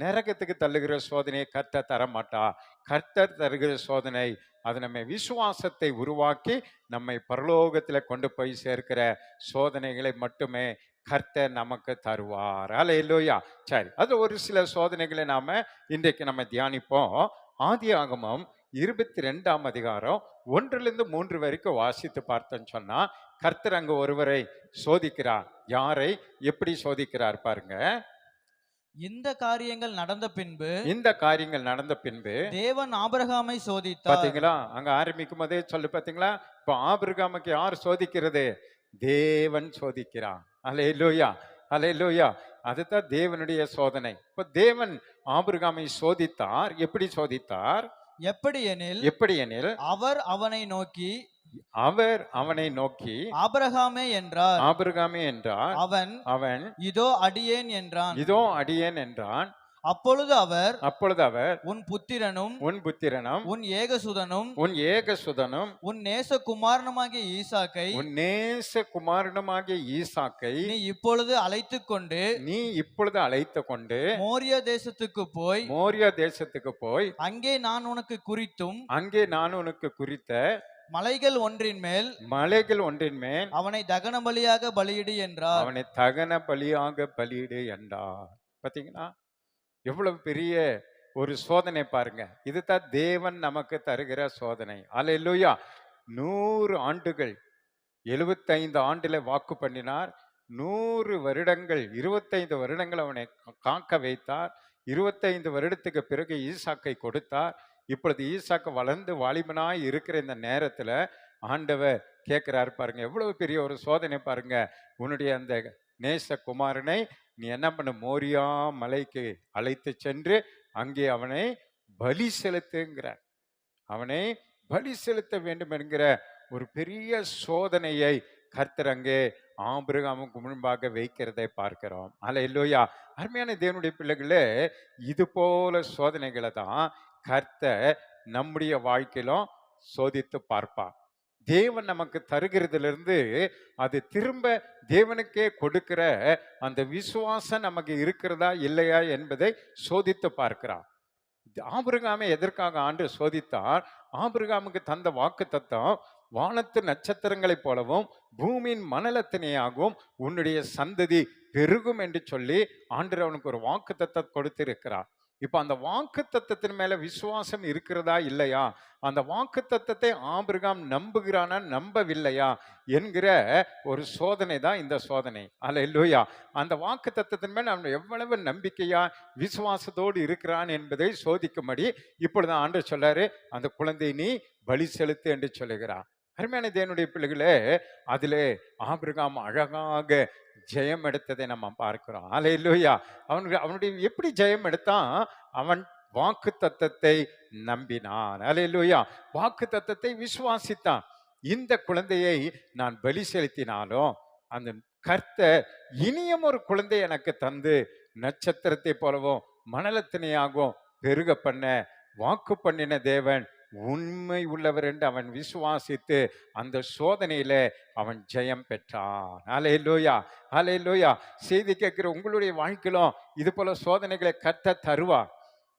நரகத்துக்கு தள்ளுகிற சோதனையை கர்த்தர் தரமாட்டா. கர்த்தர் தருகிற சோதனை அது நம்ம விசுவாசத்தை உருவாக்கி நம்மை பரலோகத்தில் கொண்டு போய் சேர்க்கிற சோதனைகளை மட்டுமே கர்த்தர் நமக்கு தருவார். அல்லேலூயா. சரி, அது ஒரு சில சோதனைகளை நாம இன்றைக்கு நம்ம தியானிப்போம். ஆதியாகமம் 22ஆம் அதிகாரம் 1-3 வரைக்கும் வாசித்து பார்த்தோன்னு சொன்னா கர்த்தர் அங்க ஒருவரை சோதிக்கிறார். யாரை, எப்படி சோதிக்கிறார் பாருங்க. இந்த காரியங்கள் நடந்த பின்பு தேவன் ஆபிரகாமை சோதித்தார். பாத்தீங்களா, அங்க ஆரம்பிக்கும் போதே சொல்லு. பாத்தீங்களா, இப்ப ஆபிரகாமுக்கு யார் சோதிக்கிறது? தேவன் சோதிக்கிறான். அல்லேலூயா, அல்லேலூயா. அதுதான் தேவனுடைய சோதனை. இப்ப தேவன் ஆபிரகாமை சோதித்தார். எப்படி சோதித்தார்? எப்படி எனில் எப்படி எனில் அவர் அவனை நோக்கி அவர் அவனை நோக்கி ஆபிரகாமே என்றார். ஆபிரகாமே என்றார். அவன் அவன் இதோ அடியேன் என்றான். இதோ அடியேன் என்றான். அப்பொழுது அவர் அப்பொழுது அவர் உன் புத்திரனும் உன் புத்திரனும் உன் ஏகசுதனும் உன் ஏகசுதனும் உன் நேசகுமாரனுமாகிய ஈசாக்கை உன் நேச குமாரனுமாகிய ஈசாக்கை நீ இப்பொழுது அழைத்துக் கொண்டு நீ இப்பொழுது அழைத்து கொண்டு மோரியா தேசத்துக்கு போய் மோரியா தேசத்துக்கு போய் அங்கே நான் உனக்கு குறித்தும் அங்கே நான் உனக்கு குறித்த மலைகள் ஒன்றின் மேல் மலைகள் ஒன்றின் மேல் அவனை தகன பலியாக பலியிடு என்றார். அவனை தகன பலியாக பலியிடு என்றார். பாத்தீங்களா, எவ்வளவு பெரிய ஒரு சோதனை பாருங்க. இதுதான் தேவன் நமக்கு தருகிற சோதனை. அல்லேலூயா. 100 ஆண்டுகள் 75 ஆண்டுல வாக்கு பண்ணினார். 100 வருடங்கள் 25 வருடங்கள் அவனை காக்க வைத்தார். 25 வருடத்துக்கு பிறகு ஈசாக்கை கொடுத்தார். இப்பொழுது ஈசாக்கு வளர்ந்து வாலிபனாய் இருக்கிற இந்த நேரத்துல ஆண்டவர் கேட்கிறாரு பாருங்க, எவ்வளவு பெரிய ஒரு சோதனை பாருங்க. உன்னுடைய அந்த நேச குமாரனை நீ என்ன பண்ண, மோரியா மலைக்கு அழைத்து சென்று அங்கே அவனை பலி செலுத்துங்கிறார். அவனை பலி செலுத்த வேண்டும் என்கிற ஒரு பெரிய சோதனையை கர்த்தர் அங்கே ஆபிரகாமுக்கு முன்பாக வைக்கிறதை பார்க்கிறோம். அல்லேலூயா. அருமையான தேவனுடைய பிள்ளைகளே, இது போல சோதனைகளை தான் கர்த்தர் நம்முடைய வாழ்க்கையிலும் சோதித்து பார்ப்பார். தேவன் நமக்கு தருகிறதிலிருந்து அது திரும்ப தேவனுக்கே கொடுக்கிற அந்த விசுவாசம் நமக்கு இருக்கிறதா இல்லையா என்பதை சோதித்து பார்க்கிறார். ஆபிரகாமை எதற்காக ஆண்டு சோதித்தார்? ஆபிரகாமுக்கு தந்த வாக்கு தத்தம் வானத்து நட்சத்திரங்களைப் போலவும் பூமியின் மணலத்தினையாகவும் உன்னுடைய சந்ததி பெருகும் என்று சொல்லி ஆண்டவர் அவனுக்கு ஒரு வாக்கு தத்தம் கொடுத்திருக்கிறார். இப்ப அந்த வாக்கு தத்தத்தின் மேல விசுவாசம் இருக்கிறதா இல்லையா, அந்த வாக்கு தத்தத்தை ஆபிரகாம் நம்புகிறானா நம்பவில்லையா என்கிற ஒரு சோதனை தான் இந்த சோதனை. அல்லேலூயா. அந்த வாக்கு தத்தத்தின் மேல் அவன் எவ்வளவு நம்பிக்கையா விசுவாசத்தோடு இருக்கிறான் என்பதை சோதிக்கும்படி இப்பொழுது ஆண்டவர் சொல்லாரு, அந்த குழந்தை நீ பலி செலுத்து என்று சொல்லுகிறார். அருமையான தேவனுடைய பிள்ளைகளே, அதிலே ஆபிரகாம் அழகாக ஜெயம் எடுத்ததை நம்ம பார்க்கிறோம். அல்லேலூயா. அவனுடைய எப்படி ஜெயம் எடுத்தான்? அவன் வாக்கு தத்தத்தை நம்பினான். அல்லேலூயா. வாக்கு தத்தத்தை விசுவாசித்தான். இந்த குழந்தையை நான் பலி செலுத்தினாலும் அந்த கர்த்தர் இனியும் ஒரு குழந்தை எனக்கு தந்து நட்சத்திரத்தை போலவும் மணலத்தினையாகவும் பெருக பண்ண வாக்கு பண்ணின தேவன் உண்மை உள்ளவர் என்று அவன் விசுவாசித்து அந்த சோதனையில அவன் ஜெயம் பெற்றான். அல்லேலூயா. அல்லேலூயா. செய்தி கேட்கிற உங்களுடைய வாழ்க்கையிலும் இது போல சோதனைகளை கர்த்தர் தருவார்.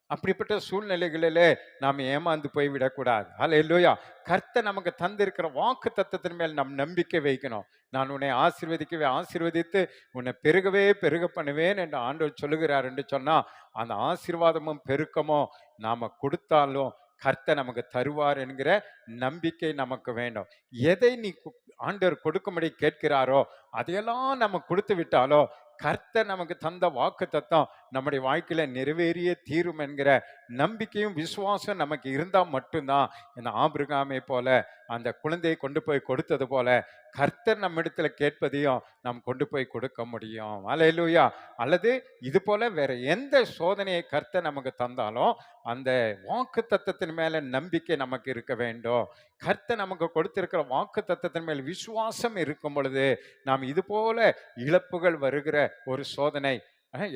அப்படிப்பட்ட சூழ்நிலைகளிலே நாம் ஏமாந்து போய்விடக்கூடாது. அல்லேலூயா. கர்த்தர் நமக்கு தந்திருக்கிற வாக்கு தத்தத்தின் மேல் நம் நம்பிக்கை வைக்கணும். நான் உன்னை ஆசீர்வதிக்கவே ஆசீர்வதித்து உன்னை பெருகவே பெருக பண்ணுவேன் என்று ஆண்டவர் சொல்லுகிறார் என்று சொன்னா, அந்த ஆசீர்வாதமும் பெருக்கமும் நாம கொடுத்தாலும் கர்த்தர் நமக்கு தருவார் என்கிற நம்பிக்கை நமக்கு வேண்டும். எதை நீ ஆண்டவர் கொடுக்கும்படி கேட்கிறாரோ அதையெல்லாம் நம்ம கொடுத்து விட்டாலோ கர்த்தர் நமக்கு தந்த வாக்கு தத்தம் நம்முடைய வாழ்க்கையில நிறைவேறிய தீரும் என்கிற நம்பிக்கையும் விசுவாசம் நமக்கு இருந்தா மட்டும்தான் இந்த ஆபிரகாமை போல அந்த குழந்தையை கொண்டு போய் கொடுத்தது போல கர்த்தர் நம்ம இடத்துல கேட்பதையும் நாம் கொண்டு போய் கொடுக்க முடியும். அல்லேலூயா. அல்லது இது போல வேற எந்த சோதனையை கர்த்தர் நமக்கு தந்தாலும் அந்த வாக்கு தத்தத்தின் மேல நம்பிக்கை நமக்கு இருக்க வேண்டும். கர்த்தர் நமக்கு கொடுத்திருக்கிற வாக்கு தத்தத்தின் மேல் விசுவாசம் இருக்கும் பொழுது நாம் இது போல இழப்புகள் வருகிற ஒரு சோதனை,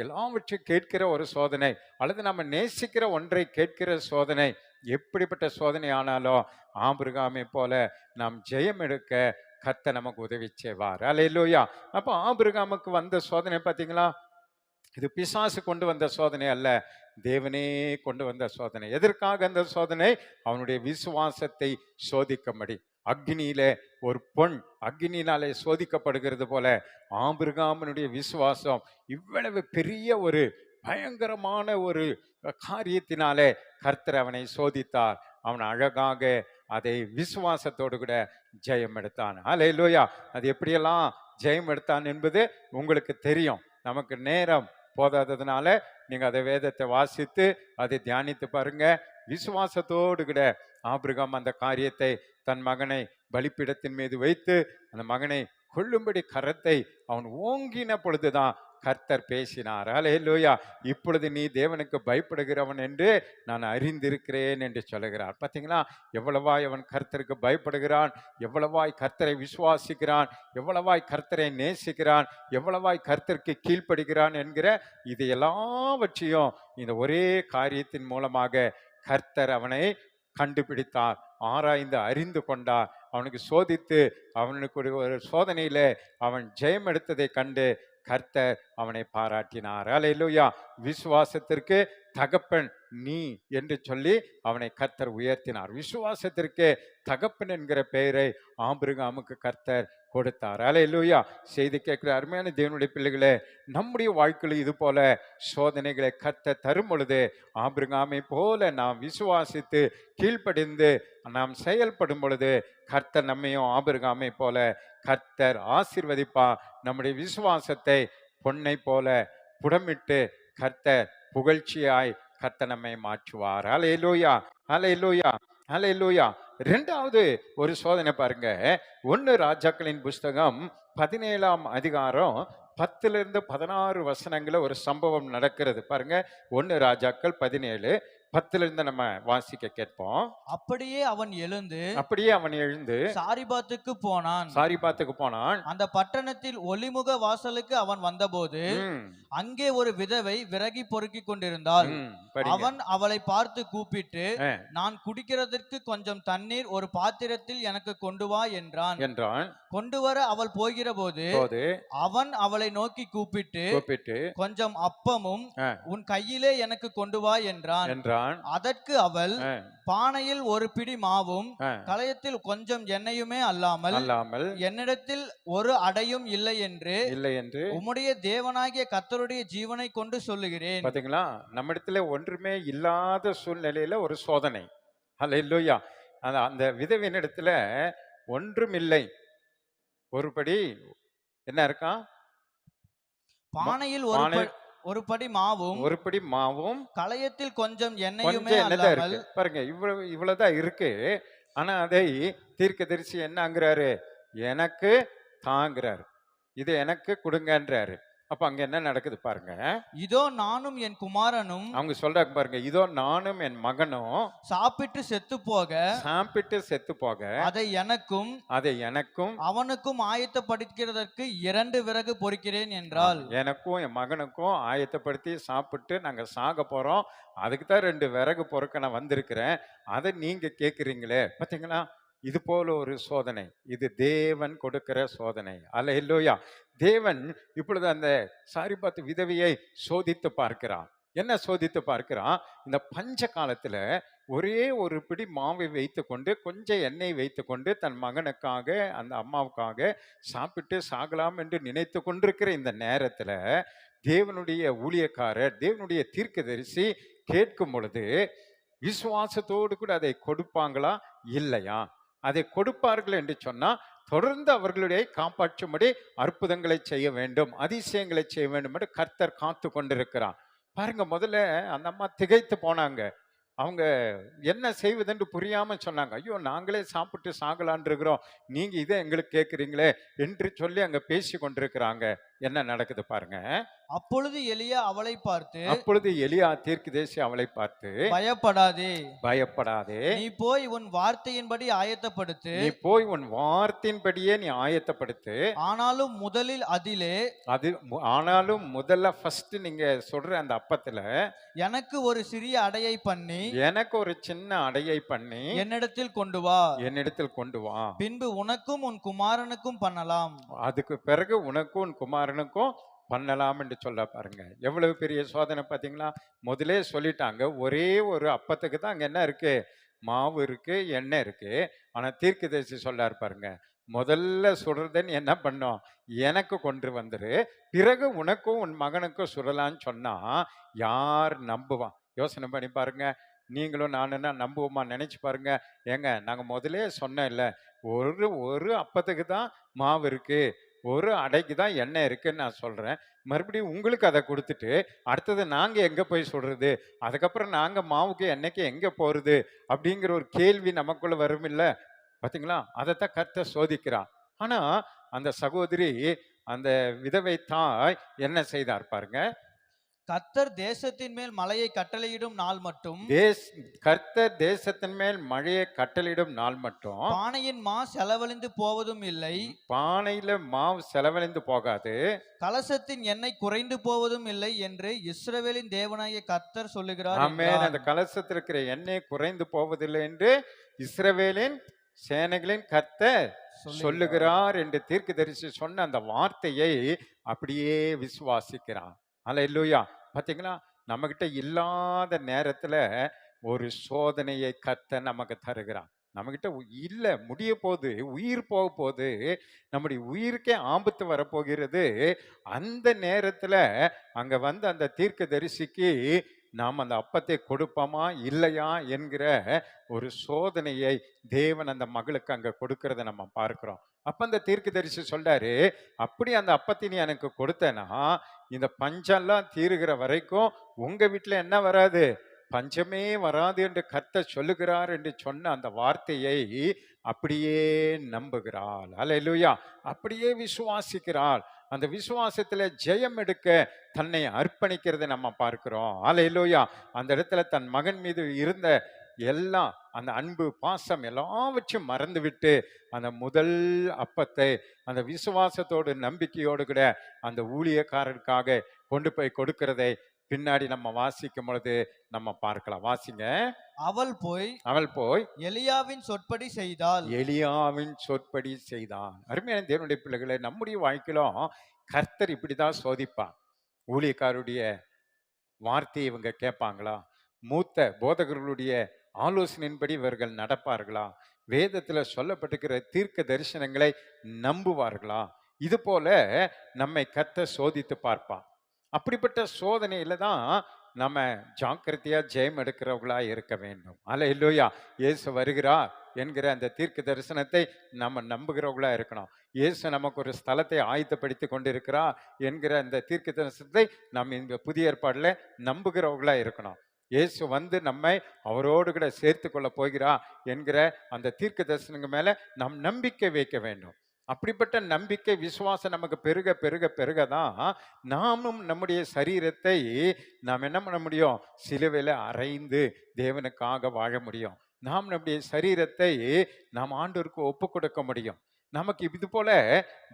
எல்லாவற்றையும் கேட்கிற ஒரு சோதனை, அல்லது நம்ம நேசிக்கிற ஒன்றை கேட்கிற சோதனை, எப்படிப்பட்ட சோதனை ஆனாலும் ஆபிரகாமை போல நாம் ஜெயம் எடுக்க கர்த்தர் நமக்கு உதவி செய்வார். அல்லேலூயா. அப்போ ஆபிரகாமுக்கு வந்த சோதனை பார்த்தீங்களா, இது பிசாசு கொண்டு வந்த சோதனை அல்ல, தேவனே கொண்டு வந்த சோதனை. எதற்காக அந்த சோதனை? அவனுடைய விசுவாசத்தை சோதிக்கும்படி. அக்னியில ஒரு பொன் அக்னியினாலே சோதிக்கப்படுகிறது போல ஆபிரகாமினுடைய விசுவாசம் இவ்வளவு பெரிய ஒரு பயங்கரமான ஒரு காரியத்தினாலே கர்த்தர் அவனை சோதித்தார். அவன் அழகாக அதை விசுவாசத்தோடு கூட ஜெயம் எடுத்தான். அல்லேலூயா. அது எப்படியெல்லாம் ஜெயம் எடுத்தான் என்பது உங்களுக்கு தெரியும். நமக்கு நேரம் போதாததுனால நீங்க அதை வேதத்தை வாசித்து அதை தியானித்து பாருங்க. விசுவாசத்தோடு கூட ஆபிரகாம் அந்த காரியத்தை தன் மகனை பலிபீடத்தின் மீது வைத்து அந்த மகனை கொல்லும்படி கரத்தை அவன் ஓங்கின பொழுதுதான் கர்த்தர் பேசினார். அல்லேலூயா. இப்பொழுது நீ தேவனுக்கு பயப்படுகிறவன் என்று நான் அறிந்திருக்கிறேன் என்று சொல்லுகிறார். பார்த்தீங்களா, எவ்வளவாய் அவன் கர்த்தருக்கு பயப்படுகிறான், எவ்வளவாய் கர்த்தரை விசுவாசிக்கிறான், எவ்வளவாய் கர்த்தரை நேசிக்கிறான், எவ்வளவாய் கர்த்தருக்கு கீழ்ப்படுகிறான் என்கிற இது எல்லாவற்றையும் இந்த ஒரே காரியத்தின் மூலமாக கர்த்தர் அவனை கண்டுபிடித்தார், ஆராய்ந்து அறிந்து கொண்டார். அவனுக்கு சோதித்து அவனுக்கு ஒரு சோதனையில அவன் ஜெயம் எடுத்ததை கண்டு கர்த்தர் அவனை பாராட்டினார். அல்லேலூயா. விசுவாசத்திற்கு தகப்பன் நீ என்று சொல்லி அவனை கர்த்தர் உயர்த்தினார். விசுவாசத்திற்கு தகப்பன் என்கிற பெயரை ஆபிரகாமுக்கு கர்த்தர் கொடுத்தார். அல்லேலூயா. செய்தி கேட்கிற அருமையான தேவனுடைய பிள்ளைகளே, நம்முடைய வாழ்க்கையில் இது போல சோதனைகளை கர்த்தர் தரும் பொழுது ஆபிரகாமை போல நாம் விசுவாசித்து கீழ்ப்படிந்து நாம் செயல்படும் பொழுது கர்த்தர் நம்மையும் ஆபிரகாமை போல கர்த்தர் ஆசீர்வதிப்பார். நம்முடைய விசுவாசத்தை பொன்னை போல புடமிட்டு கர்த்தர் புகழ்ச்சியாய் கர்த்தர் நம்மை மாற்றுவார். அல்லேலூயா, அல்லேலூயா, அல்லேலூயா. இரண்டாவது ஒரு சோதனை பாருங்க. 1 ராஜாக்களின் புஸ்தகம் 17ஆம் அதிகாரம் 10-16 ஒரு சம்பவம் நடக்கிறது பாருங்க. 1 ராஜாக்கள் 17:10 நம்ம வாசிக்க கேட்போம். அப்படியே அவன் எழுந்து சாரிபாத்துக்கு போனான். அந்த பட்டணத்தில் ஒலிமுக வாசலுக்கு அவன் வந்தபோது அங்கே ஒரு விதவை விறகி பொறுக்கிக் கொண்டிருந்தாள். அவன் அவளை பார்த்து கூப்பிட்டு, நான் குடிக்கிறதற்கு கொஞ்சம் தண்ணீர் ஒரு பாத்திரத்தில் எனக்கு கொண்டு வா என்றான். கொண்டு வர அவள் போகிற போது அவன் அவளை நோக்கி கூப்பிட்டு, கொஞ்சம் அப்பமும் உன் கையிலே எனக்கு கொண்டு வா என்றான். அதற்கு அவள், பானையில் ஒரு பிடி மாவும் கலயத்தில் கொஞ்சம் எண்ணெயுமே அல்லாமல் என்னிடத்தில் ஒரு அடையும் இல்லை என்று உம்முடைய தேவனாகிய கர்த்தருடைய ஜீவனை கொண்டு சொல்லுகிறேன். பாத்தீங்களா, நம்ம இடத்துல ஒன்றுமே இல்லாத சூழ்நிலையில ஒரு சோதனை. அல்லேலூயா. அந்த விதவின் இடத்துல ஒன்றுமில்லை, ஒருபடி என்ன இருக்கான், பானையில் ஒரு படி மாவும் கலயத்தில் கொஞ்சம் எண்ணெயுமே இருக்கு பாருங்க. இவ்வளவுதான் இருக்கு. ஆனா அதை தீர்க்கதரிசி என்னங்கிறாரு, எனக்கு தாங்கிறாரு, இது எனக்கு கொடுங்கன்றாரு. அப்ப அங்க என்ன நடக்குது பாருங்க. இதோ நானும் என் குமாரனும், அவங்க சொல்றாங்க பாருங்க, இதோ நானும் என் மகனும் சாப்பிட்டு செத்து போக அதை எனக்கும் அவனுக்கும் ஆயத்தப்படுத்துகிறதற்கு 2 விறகு பொறுக்கிறேன் என்றால். எனக்கும் என் மகனுக்கும் ஆயத்தப்படுத்தி சாப்பிட்டு நாங்க சாக போறோம், அதுக்கு தான் 2 விறகு பொறுக்க நான் வந்திருக்கிறேன், அதை நீங்க கேட்குறீங்களே. பார்த்தீங்களா, இது போல ஒரு சோதனை, இது தேவன் கொடுக்கிற சோதனை. அல்லேலூயா. தேவன் இப்பொழுது அந்த சாரிபாத் விதவியை சோதித்து பார்க்கிறான். என்ன சோதித்து பார்க்கிறான், இந்த பஞ்ச காலத்துல ஒரே ஒரு பிடி மாவை வைத்து கொண்டு கொஞ்சம் எண்ணெய் வைத்து கொண்டு தன் மகனுக்காக அந்த அம்மாவுக்காக சாப்பிட்டு சாகலாம் என்று நினைத்து கொண்டிருக்கிற இந்த நேரத்துல தேவனுடைய ஊழியக்காரர், தேவனுடைய தீர்க்கதரிசி கேட்கும் பொழுது விசுவாசத்தோடு கூட அதை கொடுப்பாங்களா இல்லையா? அதை கொடுப்பார்கள் என்று சொன்னா தொடர்ந்து அவர்களுடைய காப்பாற்றும்படி அற்புதங்களை செய்ய வேண்டும், அதிசயங்களை செய்ய வேண்டும் என்று கர்த்தர் காத்து கொண்டிருக்கிறார். பாருங்க, முதல்ல அந்த அம்மா திகைத்து போனாங்க. அவங்க என்ன செய்வதென்று புரியாம சொன்னாங்க, ஐயோ நாங்களே சாப்பிட்டு சாகலான் இருக்கிறோம், நீங்க இதை எங்களுக்கு கேட்குறீங்களே என்று சொல்லி அங்க பேசி கொண்டிருக்கிறாங்க. என்ன நடக்குது பாருங்க. அப்பொழுது எலியா தீர்க்கதரிசி அவளை பார்த்து, பயப்படாதே, நீ போய் உன் வார்த்தையின்படி ஆயத்தப்படுத்து. ஆனாலும் முதல்ல ஃபர்ஸ்ட் நீங்க சொல்ற அந்த அப்பத்துல எனக்கு ஒரு சிறிய அடையை பண்ணி, எனக்கு ஒரு சின்ன அடையை பண்ணி என்னிடத்தில் கொண்டு வா. பின்பு உனக்கும் உன் குமாரனுக்கும் பண்ணலாம். அதுக்கு பிறகு உனக்கும் உன் குமாரனுக்கும் பண்ணலாம் என்று சொல்ல பாருங்க. எவ்வளவு பெரிய சோதனை பார்த்தீங்களா. முதலே சொல்லிட்டாங்க, ஒரே ஒரு அப்பத்துக்கு தான் அங்க என்ன இருக்கு, மாவு இருக்கு, எண்ணெய் இருக்கு. ஆனா தீர்க்கதரிசி சொல்லார் பாருங்க, முதல்ல சுடுறதுன்னு என்ன பண்ணோம், எனக்கு கொண்டு வந்துரு, பிறகு உனக்கும் உன் மகனுக்கும் சுடலான்னு சொன்னா யார் நம்புவான்? யோசனை பண்ணி பாருங்க. நீங்களும் நானுன்னா நம்புவோமா? நினைச்சு பாருங்க. ஏங்க, நாங்க முதலே சொன்னோம் இல்ல, ஒரு அப்பத்துக்கு தான் மாவு இருக்கு, ஒரு அடைக்கு தான் எண்ணெய் இருக்குன்னு நான் சொல்றேன். மறுபடியும் உங்களுக்கு அதை கொடுத்துட்டு அடுத்தது நாங்க எங்க போய் சொல்றது, அதுக்கப்புறம் நாங்க மாவுக்கு எண்ணெய்க்கு எங்க போறது அப்படிங்கிற ஒரு கேள்வி நமக்குள்ள வரும் இல்ல. பாத்தீங்களா, அதைத்தான் கர்த்தர் சோதிக்கிறான். ஆனா அந்த சகோதரி அந்த விதவை தாய் என்ன செய்தார் பாருங்க. கர்த்தர் தேசத்தின் மேல் மலையை கட்டளையிடும் நாள் மட்டும் கர்த்தர் தேசத்தின் மேல் மழையை கட்டளிடும் நாள் மட்டும் பானையின் மா செலவழிந்து போவதும் இல்லை, பானையில மாவு செலவழிந்து போகாது, கலசத்தின் எண்ணெய் குறைந்து போவதும் இல்லை என்று இஸ்ரவேலின் தேவனாகிய கர்த்தர் சொல்லுகிறார் ஆமென். என்றான். அந்த கலசத்தில் இருக்கிற எண்ணெய் குறைந்து போவதில்லை என்று இஸ்ரவேலின் சேனைகளின் கர்த்தர் சொல்லுகிறார் என்று தீர்க்கதரிசி சொன்ன அந்த வார்த்தையை அப்படியே விசுவாசிக்கிறான். அல்லேலூயா. பாத்தீங்களா, நம்மகிட்ட இல்லாத நேரத்துல ஒரு சோதனையை கர்த்தர் நமக்கு தருகிறான். நம்மகிட்ட இல்ல, முடிய போது, உயிர் போக போது, நம்முடைய உயிருக்கே ஆபத்து வரப்போகிறது. அந்த நேரத்துல அங்க வந்து அந்த தீர்க்கதரிசிக்கு நாம் அந்த அப்பத்தை கொடுப்போமா இல்லையா என்கிற ஒரு சோதனையை தேவன் அந்த மகளுக்கு அங்க கொடுக்கறத நம்ம பார்க்கிறோம். அப்ப அந்த தீர்க்கதரிசி சொல்றாரு, அப்படி அந்த அப்பத்தை நீ எனக்கு கொடுத்தனா இந்த பஞ்சம்லாம் தீருகிற வரைக்கும் உங்க வீட்டுல என்ன வராது, பஞ்சமே வராது என்று கர்த்தர் சொல்லுகிறார் என்று சொன்ன அந்த வார்த்தையை அப்படியே நம்புகிறாள். அல்லேலூயா. அப்படியே விசுவாசிக்கிறாள். அந்த விசுவாசத்துல ஜெயம் எடுக்க தன்னை அர்ப்பணிக்கிறதை நம்ம பார்க்கிறோம். அல்லேலூயா. அந்த இடத்துல தன் மகன் மீது இருந்த எல்லாம், அந்த அன்பு பாசம் எல்லாவற்றையும் மறந்து விட்டு அந்த முதல் அப்பத்தை அந்த விசுவாசத்தோடு நம்பிக்கையோடு கூட அந்த ஊழியக்காரருக்காக கொண்டு போய் கொடுக்கிறதை பின்னாடி நம்ம வாசிக்கும் பொழுது நம்ம பார்க்கலாம். வாசிங்க. அவள் போய் எலியாவின் சொற்படி செய்தாள். எலியாவின் சொற்படி செய்தான். அருமையான தேவனுடைய பிள்ளைகளை, நம்முடைய வாழ்க்கையிலும் கர்த்தர் இப்படிதான் சோதிப்பான். ஊழியக்காருடைய வார்த்தையை இவங்க கேட்பாங்களா? மூத்த போதகர்களுடைய ஆலோசனையின்படி இவர்கள் நடப்பார்களா? வேதத்துல சொல்லப்பட்டிருக்கிற தீர்க்க தரிசனங்களை நம்புவார்களா? இது போல நம்மை கர்த்தர் சோதித்து பார்ப்பான். அப்படிப்பட்ட சோதனையில தான் நம்ம ஜாக்கிரதையா ஜெயம் எடுக்கிறவர்களா இருக்க வேண்டும். அல்லேலூயா. இயேசு வருகிறார் என்கிற அந்த தீர்க்க தரிசனத்தை நம்ம நம்புகிறவர்களா இருக்கணும். இயேசு நமக்கு ஒரு ஸ்தலத்தை ஆயத்தப்படுத்தி கொண்டிருக்கிறார் என்கிற அந்த தீர்க்க தரிசனத்தை நம்ம இந்த புதிய ஏற்பாடுல நம்புகிறவர்களா இருக்கணும். இயேசு வந்து நம்மை அவரோடு கூட சேர்த்து கொள்ள போகிறார் என்கிற அந்த தீர்க்க தரிசனங்க மேல நாம் நம்பிக்கை வைக்க வேண்டும். அப்படிப்பட்ட நம்பிக்கை விசுவாசம் நமக்கு பெருக பெருக பெருகதான் நாமும் நம்முடைய சரீரத்தை நாம் என்ன பண்ண முடியும், சிலுவையில அறைந்து தேவனுக்காக வாழ முடியும். நாம் நம்முடைய சரீரத்தை நாம் ஆண்டவருக்கு ஒப்பு கொடுக்க முடியும். நமக்கு இது போல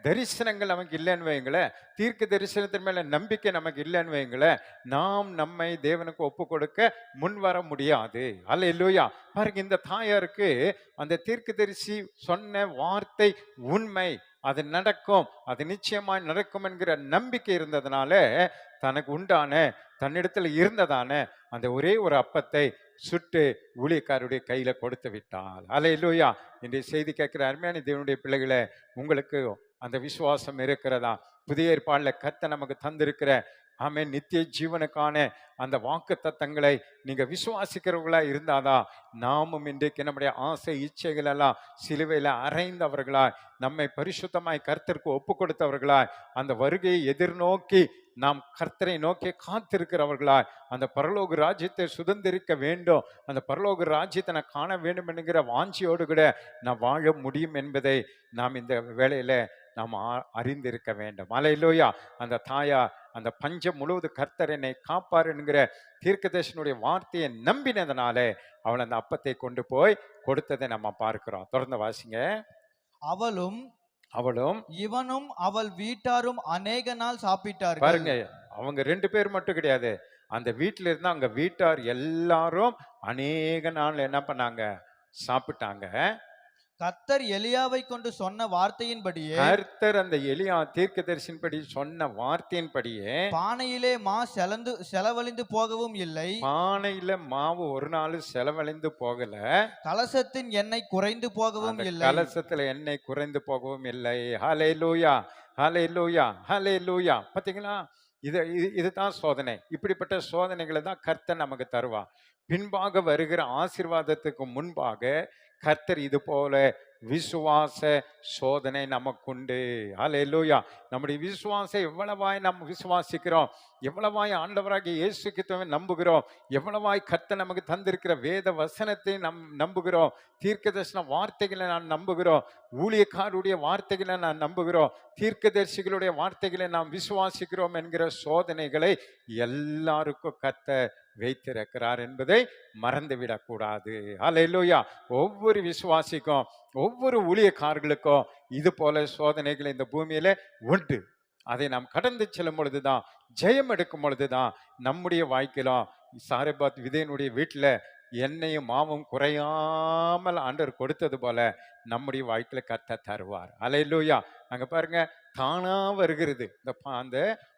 தரிசனங்கள் நமக்கு இல்லைன்னு வைங்களேன், தீர்க்க தரிசனத்தின் மேல நம்பிக்கை நமக்கு இல்லைன்னு வைங்களேன், நாம் நம்மை தேவனுக்கு ஒப்பு கொடுக்க முன் வர முடியாது. அல்லேலூயா. பாருங்க, இந்த தாயாருக்கு அந்த தீர்க்கதரிசி சொன்ன வார்த்தை உண்மை, அது நடக்கும், அது நிச்சயமாய் நடக்கும் என்கிற நம்பிக்கை இருந்ததுனால தனக்கு உண்டான, தன்னிடத்துல இருந்ததான அந்த ஒரே ஒரு அப்பத்தை சுட்டு ஊழியக்காருடைய கையில கொடுத்து விட்டாள். அல்லேலூயா. இன்றைய செய்தி கேட்கிற அருமையான தேவனுடைய பிள்ளைகளை, உங்களுக்கு அந்த விசுவாசம் இருக்கிறதா? புதிய ஏற்பாடுல கர்த்தர் நமக்கு தந்திருக்கிற ஆமென் நித்திய ஜீவனுக்கான அந்த வாக்கு தத்தங்களை நீங்க விசுவாசிக்கிறவர்களா இருந்தாதான் நாமும் இன்றைக்கு நம்முடைய ஆசை இச்சைகள் எல்லாம் சிலுவையில அறைந்தவர்களாய், நம்மை பரிசுத்தமாய் கர்த்தருக்கு ஒப்பு கொடுத்தவர்களாய், அந்த வருகையை எதிர்நோக்கி நாம் கர்த்தரை நோக்கி காத்திருக்கிறவர்களாய் அந்த பரலோக ராஜ்யத்தை சுதந்திரிக்க வேண்டும், அந்த பரலோக ராஜ்யத்தை நான் காண வேண்டும் என்கிற வாஞ்சியோடு கூட நான் வாழ முடியும் என்பதை நாம் இந்த வேளையில நாம் அறிந்திருக்க வேண்டும். அல்லேலூயா. அந்த தாயா அந்த பஞ்சம் முழுவது கர்த்தர் என்னை காப்பார் என்கிற தீர்க்கதரிசனுடைய வார்த்தையை நம்பினதுனாலே அவள் அந்த அப்பத்தை கொண்டு போய் கொடுத்ததை நம்ம பார்க்கிறோம். தொடர்ந்து வாசிங்க. அவளும் இவனும் அவள் வீட்டாரும் அநேக நாள் சாப்பிட்டார்கள். பாருங்க, அவங்க 2 பேர் மட்டும் கிடையாது, அந்த வீட்டுல இருந்தா அவங்க வீட்டார் எல்லாரும் அநேக நாள் என்ன பண்ணாங்க, சாப்பிட்டாங்க. கர்த்தர் எலியாவை கொண்டு சொன்ன வார்த்தையின்படியே, கர்த்தர் அந்த எலியா தீர்க்கதரிசியின்படி சொன்ன வார்த்தையின்படியே பானையிலே மா செலவழிந்து போகவும் இல்லை, பானையில மாவு ஒரு நாள் செலவழிந்து போகல, கலசத்தின் எண்ணெய் குறைந்து போகவும் இல்லை, கலசத்துல எண்ணெய் குறைந்து போகவும் இல்லை. ஹல்லேலூயா, ஹல்லேலூயா, ஹல்லேலூயா. பாத்தீங்களா, இதுதான் சோதனை. இப்படிப்பட்ட சோதனைகளை தான் கர்த்தர் நமக்கு தருவா. பின்பாக வருகிற ஆசீர்வாதத்துக்கு முன்பாக கர்த்தர் இது போல விசுவாச சோதனை நமக்குண்டு. ஹல்லேலூயா. நம்முடைய விசுவாசம் எவ்வளவாய் நம்ம விசுவாசிக்கிறோம், எவ்வளவாய் ஆண்டவராகிய இயேசு கிறிஸ்துவை நம்புகிறோம், எவ்வளவாய் கர்த்தர் நமக்கு தந்திருக்கிற வேத வசனத்தை நம்புகிறோம், தீர்க்கதரிசன வார்த்தைகளை நான் நம்புகிறோம், ஊழியக்காருடைய வார்த்தைகளை நான் நம்புகிறோம், தீர்க்கதரிசிகளுடைய வார்த்தைகளை நாம் விசுவாசிக்கிறோம் என்கிற சோதனைகளை எல்லாருக்கும் கர்த்தர் வைத்திருக்கிறார் என்பதை மறந்துவிடக்கூடாது. ஹல்லேலூயா. ஒவ்வொரு விசுவாசிக்கும், ஒவ்வொரு ஊழியக்காரர்களுக்கும் இது போல சோதனைகள் இந்த பூமியில உண்டு. அதை நாம் கடந்து செல்லும் பொழுதுதான், ஜெயம் எடுக்கும் பொழுதுதான் நம்முடைய வாழ்க்கையிலும் சாரபாத் விதையினுடைய வீட்டுல எண்ணெயும் மாவும் குறையாமல் ஆண்டவர் கொடுத்தது போல நம்முடைய வாழ்க்கையில கர்த்தர் தருவார். ஹல்லேலூயா. அங்க பாருங்க, தானா வருகிறது. அந்த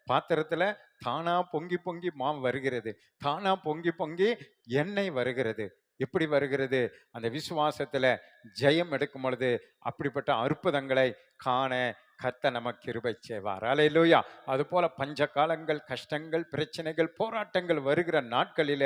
பாத்திரத்துல தானா பொங்கி பொங்கி மாவு வருகிறது, தானா பொங்கி பொங்கி எண்ணெய் வருகிறது. எப்படி வருகிறது? அந்த விசுவாசத்துல ஜெயம் எடுக்கும் பொழுது அப்படிப்பட்ட அற்புதங்களை காண கர்த்தர் நமக்கு கிருபை செய்வார். ஹல்லேலூயா. அது போல பஞ்ச காலங்கள், கஷ்டங்கள், பிரச்சனைகள், போராட்டங்கள் வருகிற நாட்களில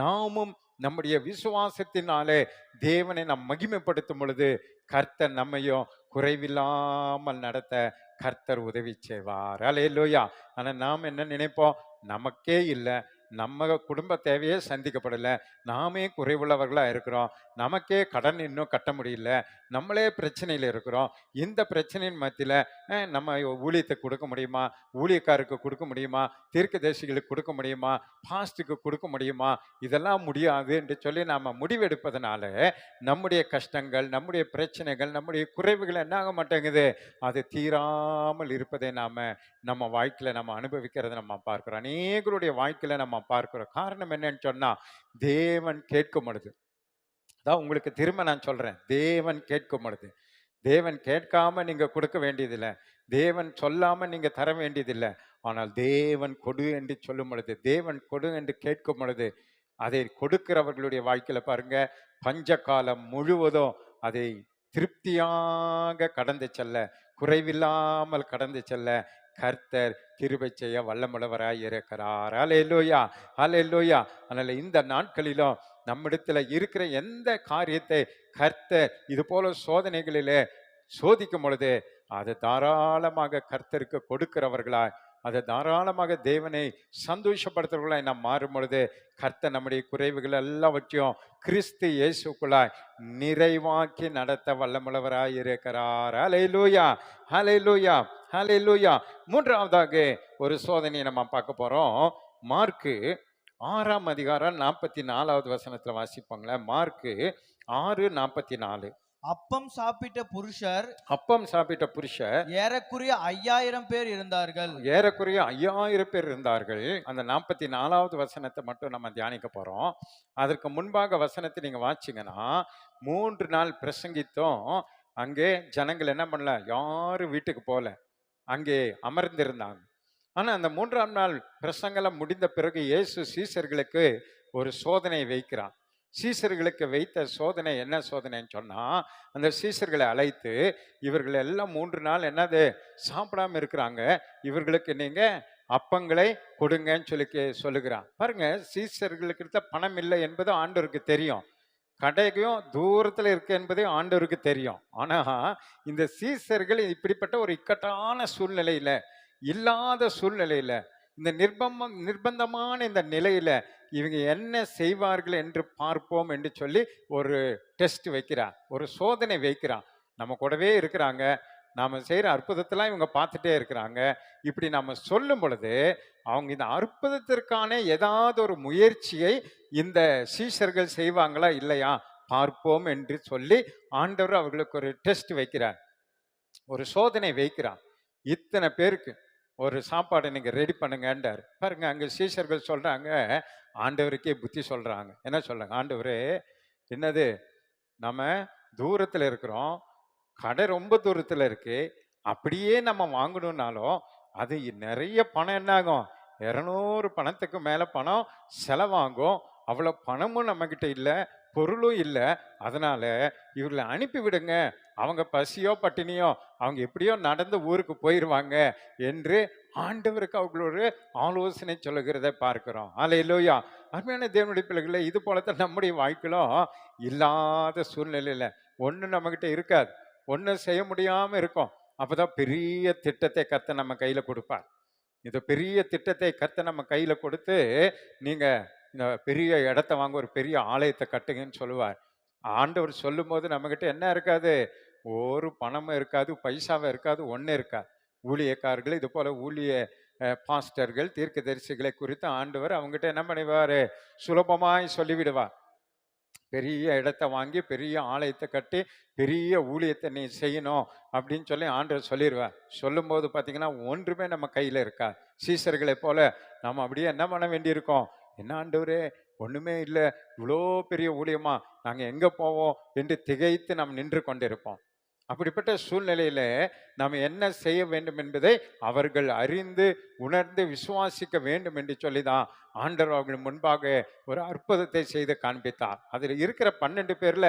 நாமும் நம்முடைய விசுவாசத்தினாலே தேவனை நாம் மகிமைப்படுத்தும் பொழுது கர்த்தர் நம்மையும் குறைவில்லாமல் நடத்த கர்த்தர் உதவி செய்வார். ஹல்லேலூயா. ஆனா நாம் என்ன நினைப்போம்? நமக்கே இல்லை, நம்ம குடும்ப தேவையே சந்திக்கப்படலை, நாமே குறைவுள்ளவர்களா இருக்கிறோம், நமக்கே கடன் இன்னும் கட்ட முடியல, நம்மளே பிரச்சனையில் இருக்கிறோம். இந்த பிரச்சனையின் மத்தியில் நம்ம ஊழியத்தை கொடுக்க முடியுமா? ஊழியக்காருக்கு கொடுக்க முடியுமா? தீர்க்கதரிசிகளுக்கு கொடுக்க முடியுமா? பாஸ்டுக்கு கொடுக்க முடியுமா? இதெல்லாம் முடியாது என்று சொல்லி நாம் முடிவெடுப்பதனால நம்முடைய கஷ்டங்கள், நம்முடைய பிரச்சனைகள், நம்முடைய குறைவுகள் என்ன ஆக மாட்டேங்குது? அது தீராமல் இருப்பதை நம்ம வாழ்க்கையில நம்ம அனுபவிக்கிறத நம்ம பார்க்கிறோம். அநேகருடைய வாழ்க்கையில நம்ம பார்க்கிறோம். காரணம் என்னன்னு சொன்னா, தேவன் கேட்கும் பொழுது, அதான் உங்களுக்கு திரும்ப நான் சொல்றேன், தேவன் கேட்கும் பொழுது, தேவன் கேட்காம நீங்க கொடுக்க வேண்டியதில்லை, தேவன் சொல்லாம நீங்க தர வேண்டியதில்லை. ஆனால் தேவன் கொடு என்று சொல்லும் பொழுது, தேவன் கொடு என்று கேட்கும் பொழுது, அதை கொடுக்கிறவர்களுடைய வாழ்க்கையில பாருங்க, பஞ்ச காலம் முழுவதும் அதை திருப்தியாக கடந்து செல்ல, குறைவில்லாமல் கடந்து செல்ல கர்த்தர் கிருபை செய்ய வல்லமுள்ளவராய் இருக்கிறார். ஹல்லேலூயா. ஹல்லேலூயா. அதனால இந்த நாட்களிலும் நம்மிடத்துல இருக்கிற எந்த காரியத்தை கர்த்தர் இது போல சோதனைகளிலே சோதிக்கும் பொழுது அதை தாராளமாக கர்த்தருக்கு கொடுக்கிறவர்களாய், அதை தாராளமாக தேவனை சந்தோஷப்படுத்துறவர்களாய் நாம் மாறும் பொழுது கர்த்தர் நம்முடைய குறைவுகள் எல்லாவற்றையும் கிறிஸ்து இயேசுக்குள்ளாய் நிறைவாக்கி நடத்த வல்லமுள்ளவராய் இருக்கிறார். ஹல்லேலூயா. ஹல்லேலூயா. ஹல்லேலூயா. மூன்றாவதாக ஒரு சோதனையை நம்ம பார்க்க போறோம். மார்க்கு 6ஆம் அதிகாரம் 44வது வசனத்துல வாசிப்பாங்களேன். மார்க்கு 6:44. அப்பம் சாப்பிட்ட புருஷர் ஏறக்குறைய 5000 பேர் இருந்தார்கள். ஏறக்குறைய 5000 பேர் இருந்தார்கள். அந்த 44வது வசனத்தை மட்டும் நம்ம தியானிக்க போறோம். அதற்கு முன்பாக வசனத்தை நீங்க வாசிங்கன்னா, 3 நாள் பிரசங்கித்தோம். அங்கே ஜனங்கள் என்ன பண்ணல? யாரும் வீட்டுக்கு போல, அங்கே அமர்ந்திருந்தாங்க. ஆனா அந்த 3ஆம் நாள் பிரசங்கலம் முடிந்த பிறகு இயேசு சீசர்களுக்கு ஒரு சோதனை வைக்கிறார். சீசர்களுக்கு வைத்த சோதனை என்ன சோதனைன்னு சொன்னா, அந்த சீசர்களை அழைத்து, இவர்கள் எல்லாம் 3 நாள் என்னது சாப்பிடாம இருக்கிறாங்க, இவர்களுக்கு நீங்க அப்பங்களை கொடுங்கன்னு சொல்லுகிறான். பாருங்க, சீசர்களுக்கு பணம் இல்லை என்பது ஆண்டவருக்கு தெரியும், கடைக்கும் தூரத்துல இருக்கு என்பதே ஆண்டவருக்கு தெரியும். ஆனா இந்த சீசர்கள் இப்படிப்பட்ட ஒரு இக்கட்டான சூழ்நிலையில, இல்லாத சூழ்நிலையில, இந்த நிர்பந்தமான இந்த நிலையில இவங்க என்ன செய்வார்கள் என்று பார்ப்போம் என்று சொல்லி ஒரு டெஸ்ட் வைக்கிறான், ஒரு சோதனை வைக்கிறான். நம்ம கூடவே இருக்கிறாங்க, நாம செய்யற அற்புதத்தெல்லாம் இவங்க பார்த்துட்டே இருக்கிறாங்க. இப்படி நம்ம சொல்லும் பொழுது அவங்க இந்த அற்புதத்திற்கான ஏதாவது ஒரு முயற்சியை இந்த சீஷர்கள் செய்வாங்களா இல்லையா பார்ப்போம் என்று சொல்லி ஆண்டவர் அவர்களுக்கு ஒரு டெஸ்ட் வைக்கிறார், ஒரு சோதனை வைக்கிறார். இத்தனை பேருக்கு ஒரு சாப்பாடை நீங்க ரெடி பண்ணுங்கன்றார். பாருங்க, அங்க சீஷர்கள் சொல்றாங்க, ஆண்டவருக்கே புத்தி சொல்றாங்க. என்ன சொல்றாங்க? ஆண்டவரே, என்னது, நம்ம தூரத்துல இருக்கிறோம், கடை ரொம்ப தூரத்துல இருக்கு, அப்படியே நம்ம வாங்கணும்னாலும் அது நிறைய பணம் என்ன ஆகும்? 200 பணத்துக்கு மேல பணம் செலவாகும். அவ்வளவு பணமும் நம்ம கிட்ட இல்லை, பொருளும் இல்லை. அதனால இவர்களை அனுப்பி விடுங்க, அவங்க பசியோ பட்டினியோ அவங்க எப்படியோ நடந்து ஊருக்கு போயிடுவாங்க என்று ஆண்டவருக்கு அவங்களோட ஆலோசனை சொல்லுகிறத பார்க்கிறோம். ஹல்லேலூயா. அருமையான தேவனுடைய பிள்ளைகளே, இது போலத்தான் நம்முடைய வாழ்க்கையிலும் இல்லாத சூழ்நிலையில ஒண்ணு நம்மகிட்ட இருக்காது, ஒண்ணும் செய்ய முடியாம இருக்கும். அப்பதான் பெரிய திட்டத்தை கர்த்தர் நம்ம கையில கொடுப்பார். இந்த பெரிய திட்டத்தை கர்த்தர் நம்ம கையில கொடுத்து, நீங்க இந்த பெரிய இடத்த வாங்க, ஒரு பெரிய ஆலயத்தை கட்டுங்கன்னு சொல்லுவார். ஆண்டவர் சொல்லும்போது நம்மகிட்ட என்ன இருக்காது? ஒரு பணமும் இருக்காது, பைசாவும் இருக்காது, ஒண்ணும் இருக்காது. ஊழியக்காரர்கள், இது போல ஊழிய பாஸ்டர்கள், தீர்க்கதரிசிகளை குறித்து ஆண்டவர் அவங்ககிட்ட என்ன பண்ணுவாரு? சுலபமாய் சொல்லிவிடுவார். பெரிய இடத்த வாங்கி பெரிய ஆலயத்தை கட்டி பெரிய ஊழியத்தை நீ செய்யணும் அப்படின்னு சொல்லி ஆண்டவர் சொல்லிடுவார். சொல்லும்போது பார்த்தீங்கன்னா ஒன்றுமே நம்ம கையில் இருக்கா. சீசர்களை போல நம்ம அப்படியே என்ன பண்ண வேண்டியிருக்கோம்? என்ன ஆண்டவரே, ஒண்ணுமே இல்லை, இவ்வளோ பெரிய ஊழியமா, நாங்கள் எங்கே போவோம் என்று திகைத்து நாம் நின்று கொண்டிருப்போம். அப்படிப்பட்ட சூழ்நிலையில நாம் என்ன செய்ய வேண்டும் என்பதை அவர்கள் அறிந்து உணர்ந்து விசுவாசிக்க வேண்டும் என்று சொல்லிதான் ஆண்டவர் அவர்கள் முன்பாக ஒரு அற்புதத்தை செய்து காண்பித்தார். அதில் இருக்கிற 12 பேர்ல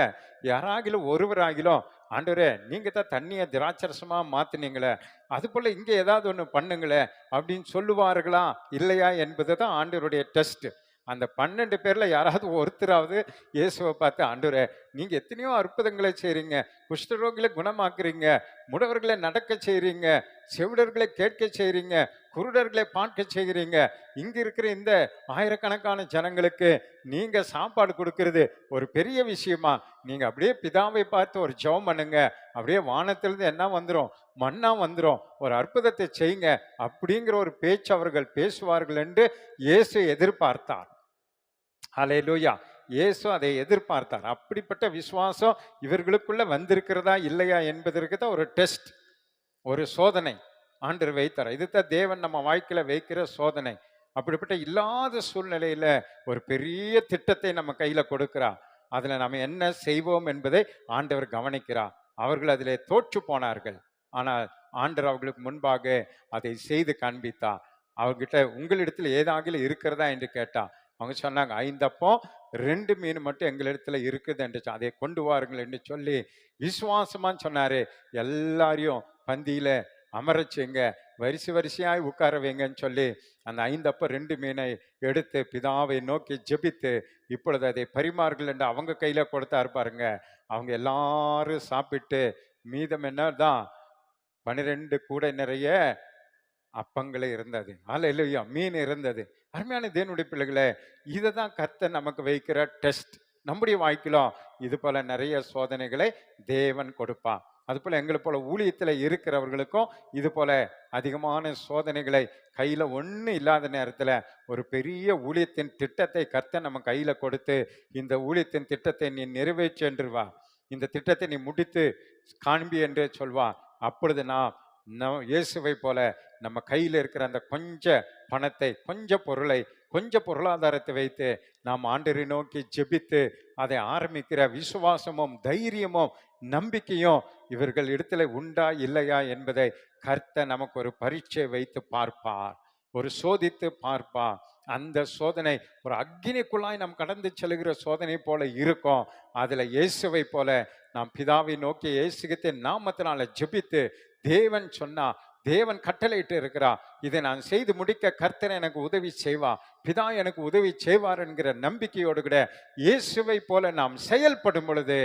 யாராகிலும் ஒருவராகிலும், ஆண்டவரே நீங்க தான் தண்ணியை திராட்சரசமா மாத்தினீங்களே, அது போல இங்க ஏதாவது ஒண்ணு பண்ணுங்களே அப்படின்னு சொல்லுவார்களா இல்லையா என்பது தான் ஆண்டவருடைய டெஸ்ட். அந்த 12 பேர்ல யாராவது ஒருத்தராவது இயேசுவை பார்த்து, ஆண்டவரே நீங்க எத்தனையோ அற்புதங்களை செய்றீங்க, குஷ்டரோகிகளை குணமாக்குறீங்க, முடவர்களை நடக்க செய்றீங்க, செவிடர்களை கேட்க செய்றீங்க, குருடர்களை பார்க்க செய்கிறீங்க, இங்க இருக்கிற இந்த ஆயிரக்கணக்கான ஜனங்களுக்கு நீங்க சாப்பாடு கொடுக்கிறது ஒரு பெரிய விஷயமா? நீங்க அப்படியே பிதாவை பார்த்து ஒரு ஜெபம் பண்ணுங்க, அப்படியே வானத்திலிருந்து என்ன வந்துடும்? மன்னா வந்துடும், ஒரு அற்புதத்தை செய்யுங்க அப்படிங்கிற ஒரு பேச்சு அவர்கள் பேசுவார்கள் என்று இயேசு எதிர்பார்த்தார். ஹல்லேலூயா. இயேசு அதை எதிர்பார்த்தார். அப்படிப்பட்ட விசுவாசம் இவர்களுக்குள்ள வந்திருக்கிறதா இல்லையா என்பதற்கு தான் ஒரு டெஸ்ட், ஒரு சோதனை ஆண்டவர் வைத்தார். இதுதான் தேவன் நம்ம வாழ்க்கையில வைக்கிற சோதனை. அப்படிப்பட்ட இல்லாத சூழ்நிலையில ஒரு பெரிய திட்டத்தை நம்ம கையில கொடுக்கிறார். அதுல நம்ம என்ன செய்வோம் என்பதை ஆண்டவர் கவனிக்கிறார். அவர்கள் அதிலே தோற்று போனார்கள். ஆனால் ஆண்டவர் அவர்களுக்கு முன்பாக அதை செய்து காண்பித்தார். அவர்கிட்ட உங்களிடத்தில் ஏதாகிலும் இருக்கிறதா என்று கேட்டார். அவங்க சொன்னாங்க, 5 அப்பம் 2 மீன் மட்டும் எங்களிடத்துல இருக்குது என்று அதை கொண்டு வாருங்கள் என்று சொல்லி விசுவாசமான்னு சொன்னாரு. எல்லாரையும் பந்தியில அமரச்சுங்க, வரிசை வரிசையாய் உட்கார வைங்கன்னு சொல்லி அந்த 5 அப்பம் 2 மீனை எடுத்து பிதாவை நோக்கி ஜெபித்து இப்பொழுது அதை பரிமாறுங்கள் என்று அவங்க கையில கொடுத்தாரு பாருங்க. அவங்க எல்லாரும் சாப்பிட்டு மீதம் என்னதான் 12 கூடை நிறைய அப்பங்களே இருந்தது. அல்லேலூயா, மீன் இருந்தது. அருமையான தேவனுடைய பிள்ளைகளே, இதை தான் கர்த்தர் நமக்கு வைக்கிற டெஸ்ட். நம்முடைய வாழ்க்கையிலும் இது போல நிறைய சோதனைகளை தேவன் கொடுப்பான். அது போல எங்களை போல ஊழியத்தில் இருக்கிறவர்களுக்கும் இது போல அதிகமான சோதனைகளை கையில ஒண்ணு இல்லாத நேரத்துல ஒரு பெரிய ஊழியத்தின் திட்டத்தை கர்த்தர் நம்ம கையில கொடுத்து, இந்த ஊழியத்தின் திட்டத்தை நீ நிறைவேற்று என்று வா, இந்த திட்டத்தை நீ முடித்து காண்பி என்று சொல்வா. அப்பொழுது இயேசுவை போல நம்ம கையில் இருக்கிற அந்த கொஞ்ச பணத்தை, கொஞ்ச பொருளை, கொஞ்ச பொருளாதாரத்தை வைத்து நாம் ஆண்டவரை நோக்கி ஜெபித்து அதை ஆரம்பிக்கிற விசுவாசமும் தைரியமும் நம்பிக்கையும் இவர்கள் இடத்துல உண்டா இல்லையா என்பதை கர்த்தர் நமக்கு ஒரு பரீட்சை வைத்து பார்ப்பார், ஒரு சோதித்து பார்ப்பார். அந்த சோதனை ஒரு அக்கினிக்குள்ளாய் நாம் கடந்து செல்கிற சோதனை போல இருக்கும். அதுல இயேசுவை போல நாம் பிதாவை நோக்கி இயேசுவின் நாமத்தினால ஜெபித்து தேவன் சொன்னா, தேவன் கட்டளையிட்டு இருக்கிறா, இதை நான் செய்து முடிக்க கர்த்தர் எனக்கு உதவி செய்வா, பிதா எனக்கு உதவி செய்வார் என்கிற நம்பிக்கையோடு கூட இயேசுவை போல நாம் செயல்படும் பொழுது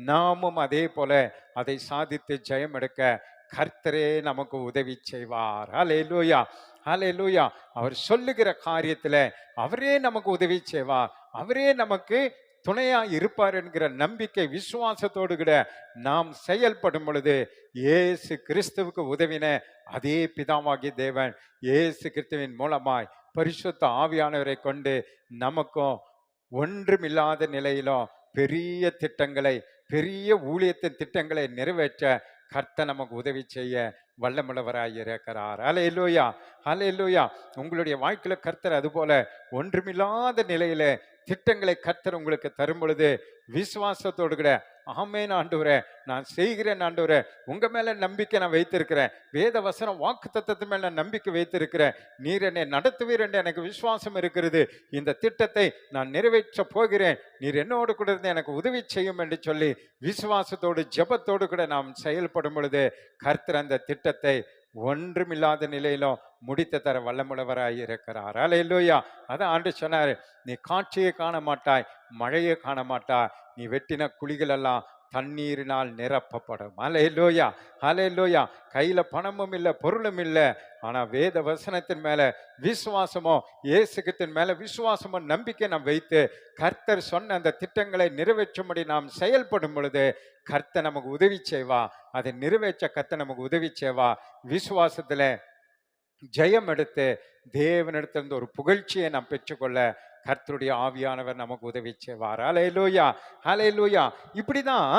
நாமும் அதே போல அதை சாதித்து ஜெயம் எடுக்க கர்த்தரே நமக்கு உதவி செய்வார். ஹல்லேலூயா, ஹல்லேலூயா. அவர் சொல்லுகிற காரியத்துல அவரே நமக்கு உதவி செய்வார், அவரே நமக்கு துணையா இருப்பார் என்கிற நம்பிக்கை விசுவாசத்தோடு கூட நாம் செயல்படும் பொழுது இயேசு கிறிஸ்துவுக்கு உதவின அதே பிதாவாகிய தேவன் இயேசு கிறிஸ்துவின் மூலமாய் பரிசுத்த ஆவியானவரை கொண்டு நமக்கும் ஒன்றுமில்லாத நிலையிலும் பெரிய திட்டங்களை, பெரிய ஊழியத்தின் திட்டங்களை நிறைவேற்ற கர்த்தர் நமக்கு உதவி செய்ய வல்லமுள்ளவராய் இருக்கிறார். ஹல்லேலூயா, ஹல்லேலூயா. உங்களுடைய வாழ்க்கையில கர்த்தர் அதுபோல ஒன்றுமில்லாத நிலையில திட்டங்களை கர்த்தர் உங்களுக்கு தரும் பொழுது விசுவாசத்தோடு கூட ஆமென் ஆண்டவரே, நான் செய்கிறேன் ஆண்டவரே, உங்க மேல நம்பிக்கை நான் வைத்திருக்கிறேன், வேத வசனம் வாக்கு தத்தத்து மேல நான் நம்பிக்கை வைத்திருக்கிறேன், நீர் என்னை நடத்துவீர் என்று எனக்கு விசுவாசம் இருக்கிறது, இந்த திட்டத்தை நான் நிறைவேற்ற போகிறேன், நீர் என்னோடு கூட இருந்து எனக்கு உதவி செய்யும் என்று சொல்லி விசுவாசத்தோடு ஜெபத்தோடு கூட நாம் செயல்படும் பொழுது கர்த்தர் அந்த திட்டத்தை ஒன்றுமில்லாத நிலையிலும் முடித்து தர வல்லமுள்ளவராய் இருக்கிறார். அல்லேலூயா. அதான் ஆண்டு சொன்னாரு, நீ காட்சியை காண மாட்டாய், மழையை காண மாட்டாய், நீ வெட்டின குழிகள் எல்லாம் தண்ணீரினால் நிரப்பப்படும். அல்லேலூயா, அல்லேலூயா. கையில பணமும் இல்லை, பொருளும் இல்லை, ஆனா வேத வசனத்தின் மேல விசுவாசமோ, இயேசுகிறிஸ்துவின் மேல விசுவாசமோ, நம்பிக்கை நாம் வைத்து கர்த்தர் சொன்ன அந்த திட்டங்களை நிறைவேற்றும்படி நாம் செயல்படும் பொழுது கர்த்தர் நமக்கு உதவி செய்வா. அதை நிறைவேற்ற கர்த்தர் நமக்கு உதவி செய்வா. விசுவாசத்துல ஜெயம் எடுத்து தேவனிடத்திலிருந்து ஒரு புகழ்ச்சியை நாம் பெற்றுக்கொள்ள கர்த்தருடைய ஆவியானவர் நமக்கு உதவி செய்வார். ஹல்லேலூயா, ஹல்லேலூயா. இப்படிதான்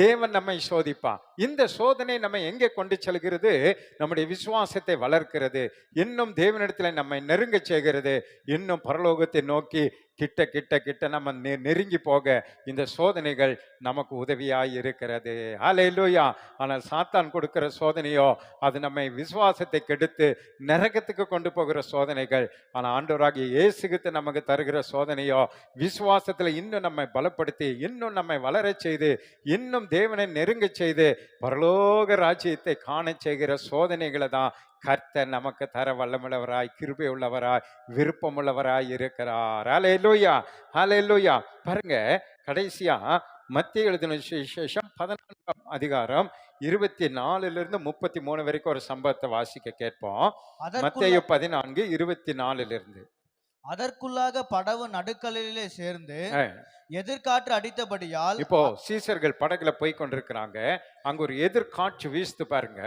தேவன் நம்மை சோதிப்பா. இந்த சோதனை நம்ம எங்கே கொண்டு செல்கிறது? நம்முடைய விசுவாசத்தை வளர்க்கிறது, இன்னும் தேவனிடத்தில் நம்மை நெருங்க செய்கிறது, இன்னும் பரலோகத்தை நோக்கி கிட்ட கிட்ட கிட்ட நம்ம நெருங்கி போக இந்த சோதனைகள் நமக்கு உதவியாய் இருக்கிறது. ஹல்லேலூயா. ஆனால் சாத்தான் கொடுக்கிற சோதனையோ அது நம்மை விசுவாசத்தை கெடுத்து நரகத்துக்கு கொண்டு போகிற சோதனைகள். ஆனால் ஆண்டவராகிய இயேசு கிறிஸ்து நமக்கு தருகிற சோதனையோ விசுவாசத்துல இன்னும் நம்மை பலப்படுத்தி, இன்னும் நம்மை வளரச் செய்து, இன்னும் தேவனை நெருங்க செய்து பரலோக ராஜ்யத்தை காண செய்கிற சோதனைகளை தான் கர்த்தர் நமக்கு தர வல்லமுள்ளவராய், கிருபை உள்ளவராய், விருப்பமுள்ளவராய் இருக்கிறார். ஹல்லேலூயா, ஹல்லேலூயா. பாருங்க, கடைசியா மத்திய எழுதின சுவிசேஷம் 14ஆம் அதிகாரம் 24 33 வரைக்கும் ஒரு சம்பவத்தை வாசிக்க கேட்போம். மத்தேயு 14:24. அதற்குள்ளாக படவு நடுக்கடலிலே சேர்ந்து எதிர்காற்று அடித்தபடியால், இப்போ சீசர்கள் படகுல போய் கொண்டிருக்கிறாங்க. அங்க ஒரு எதிர்காற்று வீசுது பாருங்க.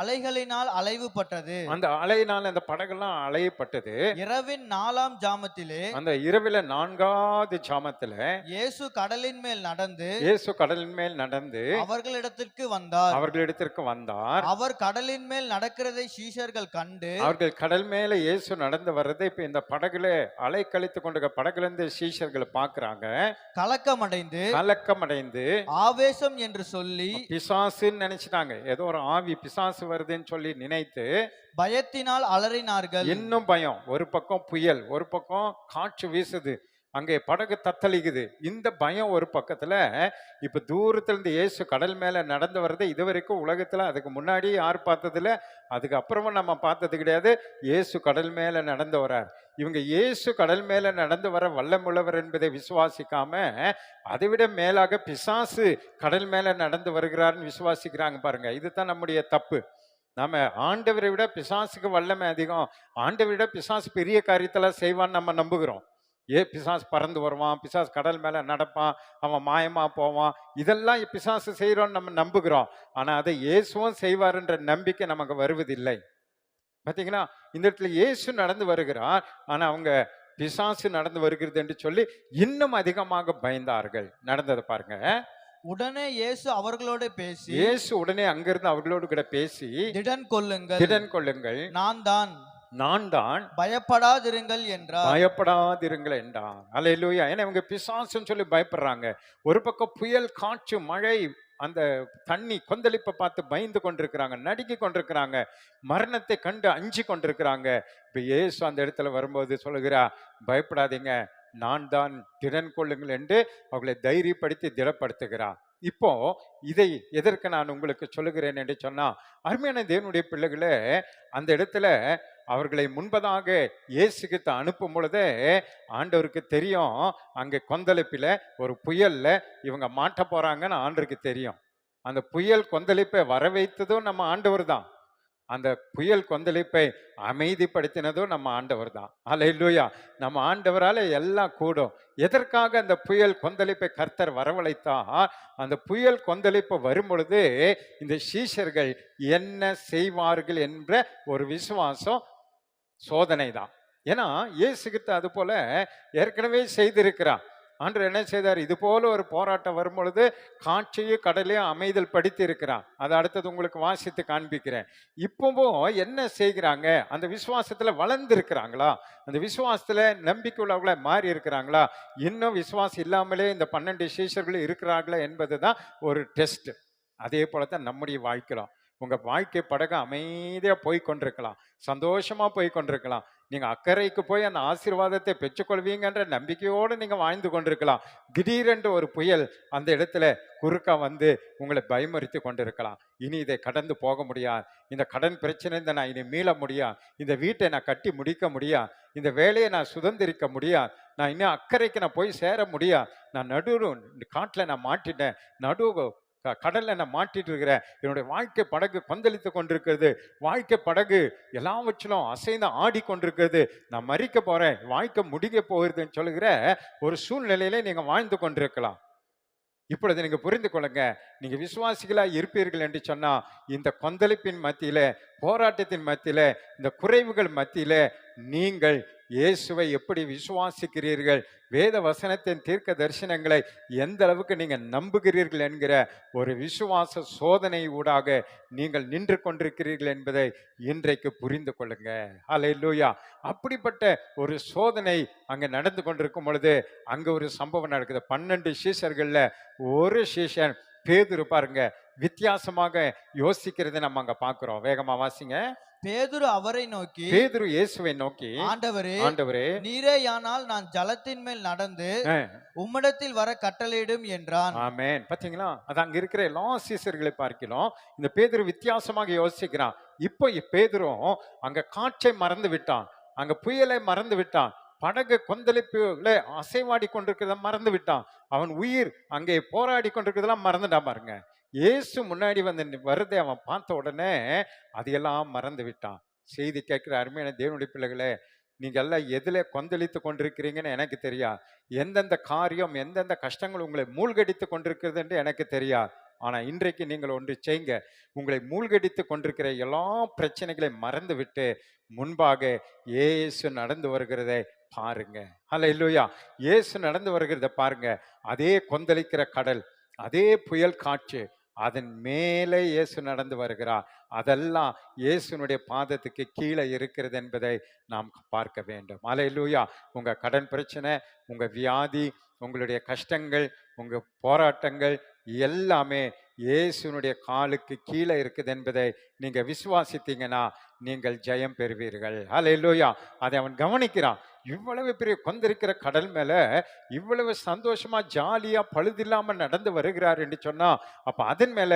அலைகளினால் அலைவுபட்டது. அந்த அலையினால அந்த படகெல்லாம் அலையப்பட்டது. இரவின் 4ஆம் ஜாமத்திலே, அந்த இரவில 4வது ஜாமத்துல இயேசு கடலின் மேல் நடந்து கடலின் மேல் நடந்து அவர்களிடத்திற்கு வந்தார். அவர்களிடத்திற்கு வந்தார். அவர் கடலின் மேல் நடக்கிறதை சீஷர்கள் கண்டு, அவர்கள் கடல் மேல இயேசு நடந்து வர்றதை இப்ப இந்த படகுல அலை கழித்து கொண்டு படகுல இருந்து சீஷர்கள் பாக்குறாங்க. கலக்கமடைந்து ஆவேசம் என்று சொல்லி, பிசாசுன்னு நினைச்சிட்டாங்க, ஏதோ ஒரு ஆவி பிசாசு வருதுன்னு சொல்லி நினைத்து பயத்தினால் அலறினார்கள். இன்னும் பயம். ஒரு பக்கம் புயல், ஒரு பக்கம் காற்று வீசுது, அங்கே படகு தத்தளிக்குது. இந்த பயம் ஒரு பக்கத்துல. இப்ப தூரத்துல இருந்து இயேசு கடல் மேல நடந்து வர்றது இதுவரைக்கும் உலகத்துல அதுக்கு முன்னாடி யார் பார்த்ததில்ல, அதுக்கு அப்புறமா நம்ம பார்த்தது கிடையாது. இயேசு கடல் மேல நடந்து வர்றார். இவங்க இயேசு கடல் மேல நடந்து வர வல்லமுள்ளவர் என்பதை விசுவாசிக்காம அதை விட மேலாக பிசாசு கடல் மேல நடந்து வருகிறார்னு விசுவாசிக்கிறாங்க. பாருங்க, இதுதான் நம்முடைய தப்பு. நாம ஆண்டவரை விட பிசாசுக்கு வல்லமை அதிகம், ஆண்டவரை விட பிசாசு பெரிய காரியத்தெல்லாம் செய்வான்னு நம்ம நம்புகிறோம். பிசாசு பறந்து வருவான், பிசாசு கடல் மேல நடப்பான், அவன் மாயமா போவான், இதெல்லாம் பிசாசு செய்யறோம்னு நம்ம நம்புகிறோம். ஆனா அதை இயேசுவும் செய்வார்ன்ற நம்பிக்கை நமக்கு வருவதில்லை. பாத்தீங்கன்னா, இந்த இடத்துல இயேசு நடந்து வருகிறார், ஆனா அவங்க பிசாசு நடந்து வருகிறது என்று சொல்லி இன்னும் அதிகமாக பயந்தார்கள். நடந்ததை பாருங்க. உடனே இயேசு அவர்களோடு பேசி, இயேசு உடனே அங்கிருந்து அவர்களோடு கூட பேசி, திடன் கொள்ளுங்கள், நான் தான், பயப்படாதிருங்கள் என்றார். அல்லேலூயா. ஏன்னா இவங்க பிசாசுன்னு சொல்லி பயப்படுறாங்க. ஒரு பக்கம் புயல், காற்று, மழை, அந்த தண்ணி கொந்தளிப்பை பார்த்து பயந்து கொண்டிருக்கிறாங்க, நடுங்கி கொண்டிருக்கிறாங்க, மரணத்தை கண்டு அஞ்சு கொண்டிருக்கிறாங்க. இப்ப இயேசு அந்த இடத்துல வரும்போது சொல்லுகிறா, பயப்படாதீங்க, நான் தான், திடன் கொள்ளுங்கள் என்று அவர்களை தைரியப்படுத்தி திடப்படுத்துகிறார். இப்போ இதை எதற்கு நான் உங்களுக்கு சொல்லுகிறேன் என்று சொன்னா, அருமையான தேவனுடைய பிள்ளைகளே, அந்த இடத்துல அவர்களை முன்பதாக இயேசுகிட்ட அனுப்பும் பொழுதே ஆண்டவருக்கு தெரியும், அங்கே கொந்தளிப்பில ஒரு புயல்ல இவங்க மாட்ட போறாங்கன்னு ஆண்டவருக்கு தெரியும். அந்த புயல் கொந்தளிப்பை வர வைத்ததும் நம்ம ஆண்டவர் தான், அந்த புயல் கொந்தளிப்பை அமைதிப்படுத்தினதும் நம்ம ஆண்டவர் தான். அல்லேலூயா. நம்ம ஆண்டவரால எல்லாம் கூடும். எதற்காக அந்த புயல் கொந்தளிப்பை கர்த்தர் வரவழைத்தார்? அந்த புயல் கொந்தளிப்பு வரும் பொழுது இந்த சீஷர்கள் என்ன செய்வார்கள் என்ற ஒரு விசுவாசம் சோதனை தான். ஏன்னா இயேசுகிட்ட அது போல ஏற்கனவே செய்திருக்கிறார். ஆண்டவர் என்ன செய்தார்? இது போல ஒரு போராட்டம் வரும் பொழுது காற்றையும் கடலையும் அமைதல் படுத்தி இருக்கிறான். அதை அடுத்தது உங்களுக்கு வாசித்து காண்பிக்கிறேன். இப்பவும் என்ன செய்கிறாங்க? அந்த விசுவாசத்துல வளர்ந்து இருக்கிறாங்களா? அந்த விசுவாசத்துல நம்பிக்கை உள்ளவங்கள மாறி இருக்கிறாங்களா? இன்னும் விசுவாசம் இல்லாமலே இந்த 12 சீஷர்கள் இருக்கிறார்களா என்பதுதான் ஒரு டெஸ்ட். அதே போலதான் நம்முடைய வாழ்க்கையிலும் உங்க வாழ்க்கை படகு அமைதியா போய் கொண்டிருக்கலாம், சந்தோஷமா போய் கொண்டிருக்கலாம், நீங்க அக்கறைக்கு போய் அந்த ஆசீர்வாதத்தை பெற்றுக்கொள்வீங்கன்ற நம்பிக்கையோடு நீங்க வாழ்ந்து கொண்டிருக்கலாம். திடீரென்று ஒரு புயல் அந்த இடத்துல குறுக்கா வந்து உங்களை பயமுறுத்தி கொண்டிருக்கலாம். இனி இதை கடந்து போக முடியாது, இந்த கடன் பிரச்சனை நான் இனி மீள முடியாது, இந்த வீட்டை நான் கட்டி முடிக்க முடியாது, இந்த வேலையை நான் சுதந்திரிக்க முடியாது, நான் இன்னும் அக்கறைக்கு நான் போய் சேர முடியாது, நான் காட்டுல நான் மாட்டிட்டேன், நடு கடல்ல நான் மாட்டிட்டு இருக்கிறேன், என்னுடைய வாழ்க்கை படகு கொந்தளித்து கொண்டிருக்கிறது, வாழ்க்கை படகு எல்லாவற்றிலும் அசைந்து ஆடிக்கொண்டிருக்கிறது, நான் மறிக்க போறேன், வாழ்க்கை முடிக்க போகிறதுன்னு சொல்லுகிற ஒரு சூழ்நிலையில நீங்க வாழ்ந்து கொண்டிருக்கலாம். இப்பொழுது நீங்க புரிந்து கொள்ளுங்க, நீங்க விசுவாசிகளா இருப்பீர்கள் என்று சொன்னா, இந்த கொந்தளிப்பின் மத்தியில, போராட்டத்தின் மத்தியில, இந்த குறைவுகள் மத்தியில நீங்கள் இயேசுவை எப்படி விசுவாசிக்கிறீர்கள், வேத வசனத்தின் தீர்க்க தரிசனங்களை எந்த அளவுக்கு நீங்க நம்புகிறீர்கள் என்கிற ஒரு விசுவாச சோதனை ஊடாக நீங்கள் நின்று கொண்டிருக்கிறீர்கள் என்பதை இன்றைக்கு புரிந்து கொள்ளுங்க. ஹல்லேலூயா. அப்படிப்பட்ட ஒரு சோதனை அங்க நடந்து கொண்டிருக்கும் பொழுது அங்க ஒரு சம்பவம் நடக்குது. 12 சீஷர்கள்ல ஒரு சீஷன் பேதுரு பாருங்க, வித்தியாசமாக யோசிக்கிறதை நம்ம அங்க பார்க்கிறோம். வேகமா வாசிங்க. பேதுரு அவரை நோக்கி, பேதுரு இயேசுவை நோக்கி, ஆண்டவரே, ஆண்டவரே, நீரேயானால் நான் ஜலத்தின் மேல் நடந்து உம்மிடத்தில் வர கட்டளையிடும் என்றான். ஆமென். பாத்தீங்களா, அது அங்க இருக்கிற எல்லா சீசர்களை பார்க்கிறோம், இந்த பேதுரு வித்தியாசமாக யோசிக்கிறான். இப்போ பேதுரும் அங்க காற்றை மறந்து விட்டான், அங்க புயலை மறந்து விட்டான், படகு கொந்தளிப்புல அசைவாடி கொண்டிருக்கிறத மறந்து விட்டான், அவன் உயிர் அங்கே போராடி கொண்டிருக்கிறதெல்லாம் மறந்துட்டான் பாருங்க. இயேசு முன்னாடி வந்து வருதை அவன் பார்த்த உடனே அதையெல்லாம் மறந்து விட்டான். செய்தி கேட்கிற அருமையான தேவனுடைய பிள்ளைகளே, நீங்க எல்லாம் எதுல கொந்தளித்து கொண்டிருக்கிறீங்கன்னு எனக்கு தெரியாது, எந்தெந்த காரியம் எந்தெந்த கஷ்டங்கள் உங்களை மூழ்கடித்து கொண்டிருக்கிறது என்று எனக்கு தெரியாது. ஆனா இன்றைக்கு நீங்கள் ஒன்று செய்யுங்க, உங்களை மூழ்கடித்து கொண்டிருக்கிற எல்லா பிரச்சனைகளை மறந்து விட்டு முன்பாக இயேசு நடந்து வருகிறதை பாருங்க. ஹல்லேலூயா. இயேசு நடந்து வருகிறத பாருங்க. அதே கொந்தளிக்கிற கடல், அதே புயல் காற்று, அதன் மேலே இயேசு நடந்து வருகிறார். அதெல்லாம் இயேசுனுடைய பாதத்துக்கு கீழே இருக்கிறது என்பதை நாம் பார்க்க வேண்டும். ஹல்லேலூயா. உங்க கடன் பிரச்சனை, உங்க வியாதி, உங்களுடைய கஷ்டங்கள், உங்க போராட்டங்கள் எல்லாமே இயேசுனுடைய காலுக்கு கீழே இருக்குது என்பதை நீங்க விசுவாசித்தீங்கன்னா நீங்கள் ஜெயம் பெறுவீர்கள். ஹல்லேலூயா. அதை அவன் கவனிக்கிறான். இவ்வளவு பெரிய கொந்தளிக்கிற கடல் மேல இவ்வளவு சந்தோஷமா ஜாலியா பழுதில்லாம நடந்து வருகிறார் என்று சொன்னா, அப்ப அதன் மேல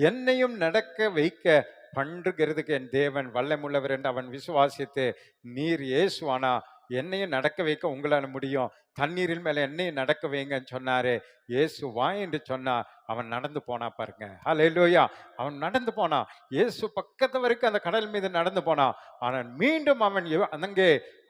என்னையும் நடக்க வைக்க பண்றதுக்கு என் தேவன் வல்லமுள்ளவர் என்று அவன் விசுவாசித்து, நீர் இயேசுவானா, என்னையும் நடக்க வைக்க உங்களால முடியும், தண்ணீரின் மேல என்னையும் நடக்க வைங்கன்னு சொன்னாரு. இயேசு வா என்று சொன்னா அவன் நடந்து போனா பாருங்க. ஹல்லேலூயா. அவன் நடந்து போனான், இயேசு பக்கத்து வரைக்கும் அந்த கடல் மீது நடந்து போனான். ஆனால் மீண்டும் அவன் அங்கே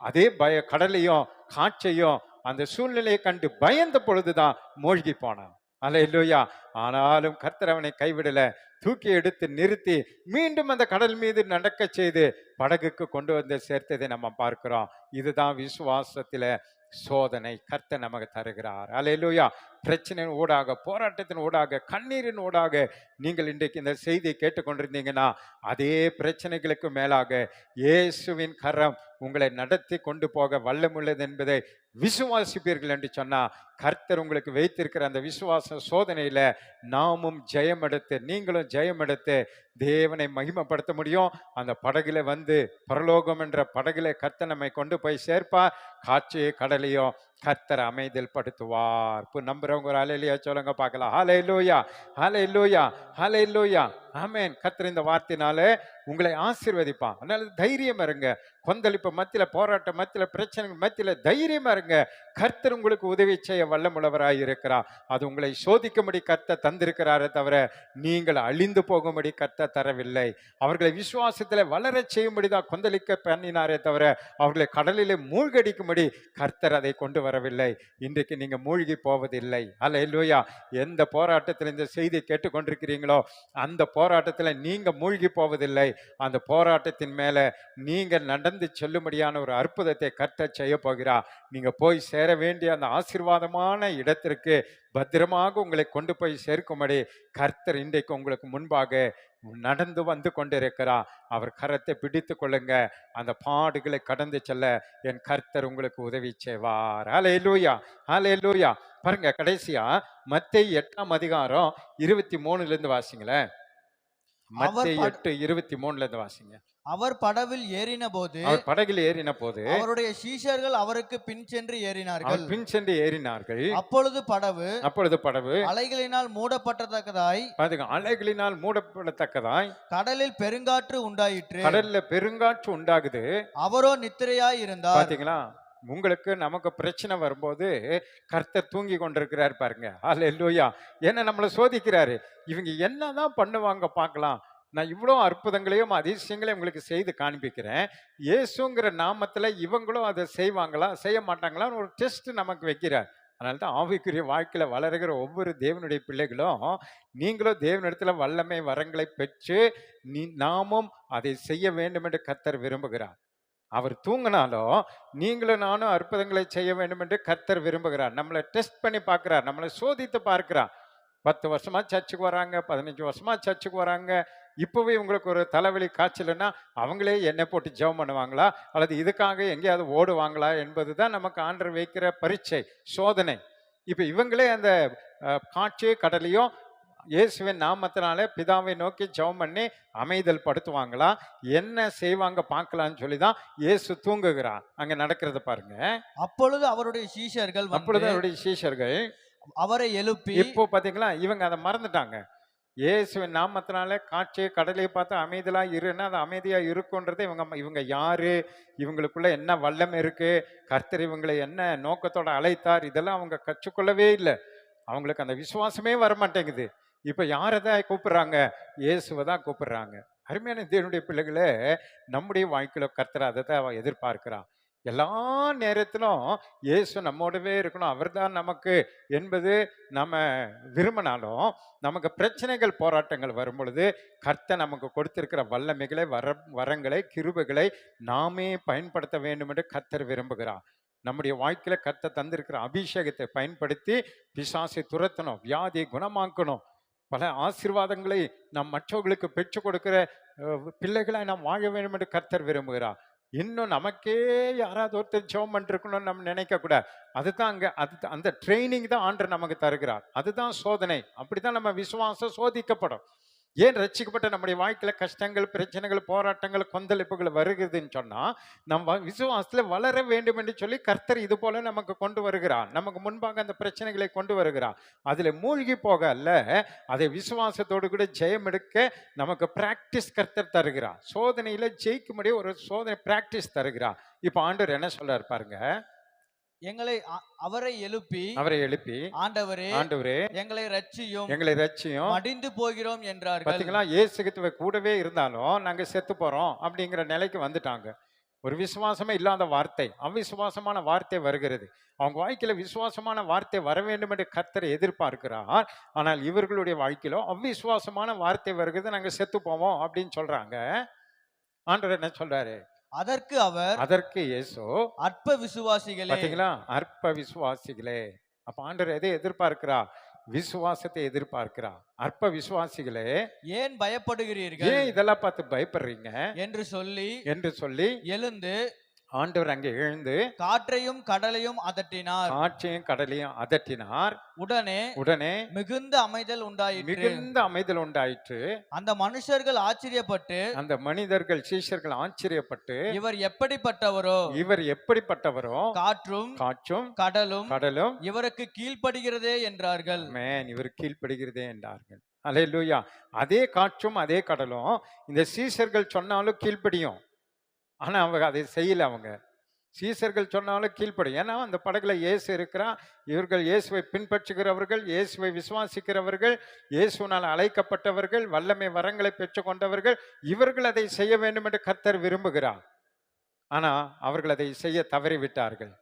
அதே கடலையும் காற்றையும் அந்த சூழ்நிலையை கண்டு பயந்த பொழுதுதான் மூழ்கி போனான். ஹல்லேலூயா. ஆனாலும் கர்த்தர் அவனை கைவிடல, தூக்கி எடுத்து நிறுத்தி மீண்டும் அந்த கடல் மீது நடக்க செய்து படகுக்கு கொண்டு வந்து சேர்த்ததை நம்ம பார்க்கிறோம். இதுதான் விசுவாசத்தில சோதனை கர்த்தர் நமக்கு தருகிறார். ஹல்லேலூயா. பிரச்சனையின் ஊடாக, போராட்டத்தின் ஊடாக, கண்ணீரின் ஊடாக நீங்கள் இன்றைக்கு இந்த செய்தியை கேட்டுக்கொண்டிருந்தீங்கன்னா, அதே பிரச்சனைகளுக்கு மேலாக இயேசுவின் கரம் உங்களை நடத்தி கொண்டு போக வல்லமுள்ளது என்பதை விசுவாசிப்பீர்கள் என்று சொன்னா, கர்த்தர் உங்களுக்கு வைத்திருக்கிற அந்த விசுவாச சோதனையில நாமும் ஜெயம் எடுத்து, நீங்களும் ஜெயம் எடுத்து தேவனை மகிமைப்படுத்த முடியும். அந்த படகுல வந்து பரலோகம் என்ற படகுல கர்த்தர் நம்மை கொண்டு போய் சேர்ப்பார். காற்று கடலையும் கர்த்தர் அமைதியில் படுத்துவார். நம்புறவங்க ஒரு ஹல்லேலூயா சொல்லுங்க பார்க்கலாம். ஹல்லேலூயா, ஹல்லேலூயா, ஹல்லேலூயா. ஆமென். கர்த்தர் இந்த வார்த்தையினாலே உங்களை ஆசீர்வதிப்பான். அதனால தைரியமா இருங்க. கொந்தளிப்பு மத்தியில, போராட்ட மத்தியில, பிரச்சனைகள் மத்தியில தைரியமா இருங்க. கர்த்தர் உங்களுக்கு உதவி செய்ய வல்லமுள்ளவராய் இருக்கிறார். அது உங்களை சோதிக்கும்படி கர்த்தர் தந்திருக்கிறாரே தவிர நீங்கள் அழிந்து போகும்படி கர்த்தர் தரவில்லை. அவர்களை விசுவாசத்தில் வளர செய்யும்படிதான் கொந்தளிக்க பண்ணினாரே தவிர அவர்களை கடலிலே மூழ்கடிக்கும்படி கர்த்தர் அதை கொண்டு வரவில்லை. இன்றைக்கு நீங்க மூழ்கி போவதில்லை. ஹல்லேலூயா. எந்த போராட்டத்தில் இந்த செய்தியை கேட்டுக்கொண்டிருக்கிறீங்களோ அந்த போராட்டத்தில் நீங்க மூழ்கி போவதில்லை. அந்த போராட்டத்தின் மேல நீங்க நடந்து செல்லும்படியான ஒரு அற்புதத்தை கர்த்தர் செய்ய போகிறார். நீங்க போய் சேர வேண்டிய அந்த ஆசீர்வாதமான இடத்திற்கு பத்திரமாக உங்களை கொண்டு போய் சேர்க்கும்படி கர்த்தர் இன்றைக்கு உங்களுக்கு முன்பாக நடந்து வந்து கொண்டிருக்கிறார். அவர் கரத்தை பிடித்து கொள்ளுங்க. அந்த பாடுகளை கடந்து செல்ல என் கர்த்தர் உங்களுக்கு உதவி செய்வார். ஹல்லேலூயா, ஹல்லேலூயா. பாருங்க, கடைசியா மத்தேயு 8ஆம் அதிகாரம் 23 வாசிங்களேன். மத்தேயு 8:23 வாசிங்க. அவர் படவில் ஏறின போது அவர் படகில் ஏறின போது அவருடைய சீஷர்கள் அவருக்கு பின் சென்று அவர் ஏறினார்கள். பின் சென்று ஏறினார்கள். அப்பொழுது படவு அப்பொழுது படகு அலைகளினால் மூடப்பட்டத்தக்கதாய் பாருங்க, அலைகளினால் மூடப்படத்தக்கதாய் கடலில் பெருங்காற்று உண்டாயிற்று. கடல்ல பெருங்காற்று உண்டாகுது. அவரோ நித்திரையாய் இருந்தார். பாத்தீங்களா, உங்களுக்கு நமக்கு பிரச்சனை வரும்போது கர்த்தர் தூங்கி கொண்டிருக்கிறார் பாருங்க. ஹல்லேலூயா. ஏன்னா நம்மளை சோதிக்கிறாரு. இவங்க என்னதான் பண்ணுவாங்க பார்க்கலாம். நான் இவ்வளோ அற்புதங்களையும் அதிசயங்களையும் உங்களுக்கு செய்து காண்பிக்கிறேன். இயேசுங்கிற நாமத்துல இவங்களும் அதை செய்வாங்களா செய்ய மாட்டாங்களான்னு ஒரு டெஸ்ட் நமக்கு வைக்கிறார். அதனால தான் ஆவிக்குரிய வாழ்க்கையில வளருகிற ஒவ்வொரு தேவனுடைய பிள்ளைகளும் நீங்களும் தேவனிடத்துல வல்லமை வரங்களை பெற்று நாமும் அதை செய்ய வேண்டும் என்று கர்த்தர் விரும்புகிறார். அவர் தூங்கினாலும் நீங்களும் நானும் அற்புதங்களை செய்ய வேண்டும் என்று கர்த்தர் விரும்புகிறார். நம்மளை டெஸ்ட் பண்ணி பார்க்கிறார், நம்மளை சோதித்து பார்க்கிறார். 10 வருஷமா சர்ச்சுக்கு வராங்க, 15 வருஷமா சர்ச்சுக்கு வராங்க. இப்பவே உங்களுக்கு ஒரு தலைவலி காய்ச்சலுன்னா அவங்களே எண்ணெய் போட்டு ஜெபம் பண்ணுவாங்களா, அல்லது இதுக்காக எங்கேயாவது ஓடுவாங்களா என்பதுதான் நமக்கு ஆண்டவர் வைக்கிற பரீட்சை, சோதனை. இப்ப இவங்களே அந்த காட்சி கடலையும் இயேசுவின் நாமத்தினால பிதாவை நோக்கி ஜெபம் பண்ணி அமைதல் படுத்துவாங்களா, என்ன செய்வாங்க பார்க்கலாம்னு சொல்லி தான் இயேசு தூங்குகிறார். அங்க நடக்கிறத பாருங்க. அப்பொழுது அவருடைய சீஷர்கள் அப்பொழுது வந்து அவருடைய சீஷர்கள் அவரை எழுப்பி இப்போ பாத்தீங்களா, இவங்க அதை மறந்துட்டாங்க. இயேசுவின் நாமத்தினால காட்சி கடலை பார்த்து அமைதியா இருன்னா அது அமைதியா இருக்குன்றது இவங்க யாரு, இவங்களுக்குள்ள என்ன வல்லமை இருக்கு, கர்த்தர் இவங்களை என்ன நோக்கத்தோட அழைத்தார், இதெல்லாம் அவங்க கற்றுக்கொள்ளவே இல்லை. அவங்களுக்கு அந்த விசுவாசமே வர மாட்டேங்குது. இப்ப யாரை தான் கூப்பிடுறாங்க? இயேசுவை தான் கூப்பிடுறாங்க. அருமையான தேவனுடைய பிள்ளைகளே, நம்முடைய வாழ்க்கையில கர்த்தர் அதை தான் எதிர்பார்க்கிறான். எல்லா நேரத்திலும் இயேசு நம்மோடவே இருக்கணும், அவர்தான் நமக்கு என்பது நம்ம விரும்பினாலும் நமக்கு பிரச்சனைகள் போராட்டங்கள் வரும் பொழுது கர்த்தர் நமக்கு கொடுத்திருக்கிற வல்லமைகளை வரங்களை கிருபைகளை நாமே பயன்படுத்த வேண்டும் என்று கர்த்தர் விரும்புகிறார். நம்முடைய வாழ்க்கையில கர்த்தர் தந்திருக்கிற அபிஷேகத்தை பயன்படுத்தி பிசாசை துரத்தணும், வியாதியை குணமாக்கணும், பல ஆசீர்வாதங்களை நாம் மற்றவர்களுக்கு பெற்றுக் கொடுக்கிற பிள்ளைகளை நாம் வாழ வேண்டும் என்று கர்த்தர் விரும்புகிறார். இன்னும் நமக்கே யாராவது ஒருத்தர் ஜெபம் பண்ணிருக்கணும்னு நம்ம நினைக்க கூடாது. அதுதான் அங்க அந்த ட்ரைனிங் தான் ஆண்டவர் நமக்கு தருகிறார். அதுதான் சோதனை. அப்படித்தான் நம்ம விசுவாசம் சோதிக்கப்படும். ஏன் ரட்சிக்கப்பட்ட நம்முடைய வாழ்க்கையில கஷ்டங்கள், பிரச்சனைகள், போராட்டங்கள், கொந்தளிப்புகள் வருகிறதுன்னு சொன்னா நம்ம விசுவாசத்துல வளர வேண்டும் என்று சொல்லி கர்த்தர் இது போல நமக்கு கொண்டு வருகிறார். நமக்கு முன்பாக அந்த பிரச்சனைகளை கொண்டு வருகிறார். அதுல மூழ்கி போக அல்ல, அதை விசுவாசத்தோடு கூட ஜெயம் எடுக்க நமக்கு பிராக்டிஸ் கர்த்தர் தருகிறார். சோதனையில ஜெயிக்கும்படி ஒரு சோதனை பிராக்டிஸ் தருகிறார். இப்ப ஆண்டவர் என்ன சொல்றாரு பாருங்க. அவரை எழுப்பி ஆண்டவரே ஆண்டவரே எங்களை ரட்சியும், எங்களை ரட்சியும், மடிந்து போகிறோம் என்றார்கள். பாத்தீங்களா, இயேசு கிறிஸ்துவை கூடவே இருந்தாலும் நாங்க செத்து போறோம் அப்படிங்கிற நிலைக்கு வந்துட்டாங்க. ஒரு விசுவாசமே இல்லாத வார்த்தை, அவிசுவாசமான வார்த்தை வருகிறது. அவங்க வாழ்க்கையில விசுவாசமான வார்த்தை வர வேண்டும் என்று கர்த்தர் எதிர்பார்க்கிறார். ஆனால் இவர்களுடைய வாழ்க்கையில அவிசுவாசமான வார்த்தை வருகிறது, நாங்க செத்து போவோம் அப்படின்னு சொல்றாங்க. ஆண்டவர் என்ன சொல்றாரு? அதற்கு இயேசு அற்ப விசுவாசிகளே, பாத்தீங்களா, அற்ப விசுவாசிகளே. அப்ப ஆண்டவர் எதை எதிர்பார்க்கிறா? விசுவாசத்தை எதிர்பார்க்கிறா. அற்ப விசுவாசிகளே, ஏன் பயப்படுகிறீர்கள், ஏன் இதெல்லாம் பார்த்து பயப்படுறீங்க என்று சொல்லி எழுந்து ஆண்டவர் அங்கே எழுந்து காற்றையும் கடலையும் அதட்டினார். உடனே மிகுந்த அமைதல் உண்டாயிற்று. அந்த மனுஷர்கள் சீஷர்கள் ஆச்சரியப்பட்டு இவர் எப்படிப்பட்டவரோ காற்றும் கடலும் இவருக்கு கீழ்ப்படுகிறதே என்றார்கள். இவர் கீழ்ப்படுகிறதே என்றார்கள். அல்லேலூயா. அதே காற்றும் அதே கடலும் இந்த சீஷர்கள் சொன்னாலும் கீழ்ப்படியும். ஆனா அவங்க அதை செய்யல. அவங்க சீசர்கள் சொன்னாலும் கீழ்ப்படும். ஏன்னா அந்த படகுல இயேசு இருக்கிறான். இவர்கள் இயேசுவை பின்பற்றுகிறவர்கள், இயேசுவை விசுவாசிக்கிறவர்கள், இயேசுனால் அழைக்கப்பட்டவர்கள், வல்லமை வரங்களை பெற்று கொண்டவர்கள். இவர்கள் அதை செய்ய வேண்டும் என்று கர்த்தர் விரும்புகிறார். ஆனா அவர்கள் அதை செய்ய தவறிவிட்டார்கள்.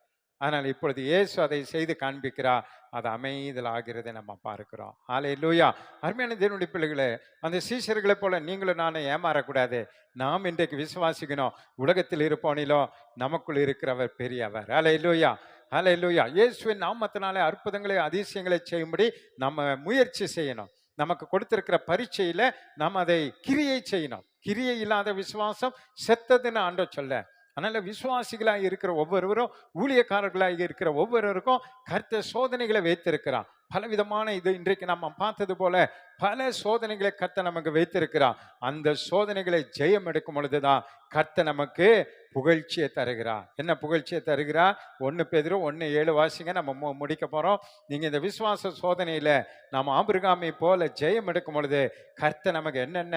ஆனால் இப்பொழுது இயேசு அதை செய்து காண்பிக்கிறார். அது அமைதலாகிறதை நம்ம பார்க்கிறோம். அல்லேலூயா. அருமையான தேவனுடைய பிள்ளைகளே, அந்த சீஷர்களை போல நீங்களும் நானும் ஏமாறக்கூடாது. நாம் இன்றைக்கு விசுவாசிக்கணும், உலகத்தில் இருப்போனிலோ நமக்குள் இருக்கிறவர் பெரியவர். அல்லேலூயா, அல்லேலூயா. இயேசுவின் நாமத்தினாலே அற்புதங்களை அதிசயங்களை செய்யும்படி நம்ம முயற்சி செய்யணும். நமக்கு கொடுத்திருக்கிற பரீட்சையில நாம் அதை கிரியை செய்யணும். கிரியை இல்லாத விசுவாசம் செத்ததுன்னு ஆண்டவர் சொல்ல. அதனால விசுவாசிகளாக இருக்கிற ஒவ்வொருவரும், ஊழியக்காரர்களாக இருக்கிற ஒவ்வொருவருக்கும் கர்த்தர் சோதனைகளை வைத்திருக்கிறான். பலவிதமான இது இன்றைக்கு நம்ம பார்த்தது போல பல சோதனைகளை கர்த்தர் நமக்கு வைத்திருக்கிறார். அந்த சோதனைகளை ஜெயம் எடுக்கும் பொழுதுதான் கர்த்தர் நமக்கு புகழ்ச்சியை தருகிறார். என்ன புகழ்ச்சியை தருகிறார்? 1 பேதுரு 1:7 வாசிங்க, நம்ம முடிக்க போறோம். நீங்க இந்த விசுவாச சோதனையில நாம் ஆபிரகாமை போல ஜெயம் எடுக்கும் பொழுது கர்த்தர் நமக்கு என்னென்ன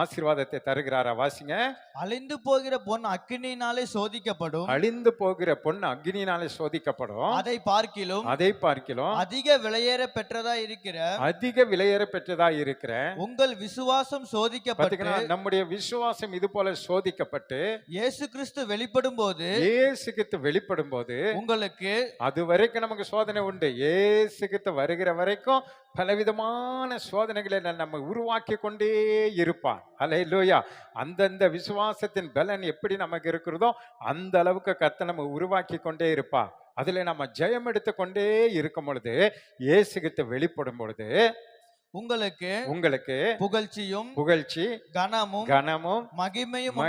ஆசீர்வாதத்தை தருகிறாரா? வாசிங்க. அழிந்து போகிற பொன் அக்கினியினாலே சோதிக்கப்படும், அழிந்து போகிற பொன் அக்னியினாலே சோதிக்கப்படும், அதை பார்க்கிலும் அதிக விலையேற பெற்றதா இருக்கிற அதிக விலையேற பெற்றதா இருக்கிற உங்கள் விசுவாசம் சோதிக்கப்பட்டு, பாத்தீங்கன்னா, நம்முடைய விசுவாசம் இது போல சோதிக்கப்பட்டு இயேசு கிறிஸ்து வெளிப்படும் போது இயேசு கிறிஸ்து வெளிப்படும் போது உங்களுக்கு அது வரைக்கும் நமக்கு சோதனை உண்டு. இயேசு கிறிஸ்து வருகிற வரைக்கும் பலவிதமான சோதனைகளை நம்ம உருவாக்கி கொண்டே இருப்பார். அல்லேலூயா. அந்தந்த விசுவாசத்தின் பலன் எப்படி நமக்கு இருக்கிறதோ அந்த அளவுக்கு கர்த்தர் நம்ம உருவாக்கி கொண்டே இருப்பார். அதுல நம்ம ஜெயம் எடுத்து கொண்டே இருக்கும் பொழுது, இயேசு கிறிஸ்து வெளிப்படும் பொழுது உங்களுக்கு புகழ்ச்சி கனமும் மகிமையும்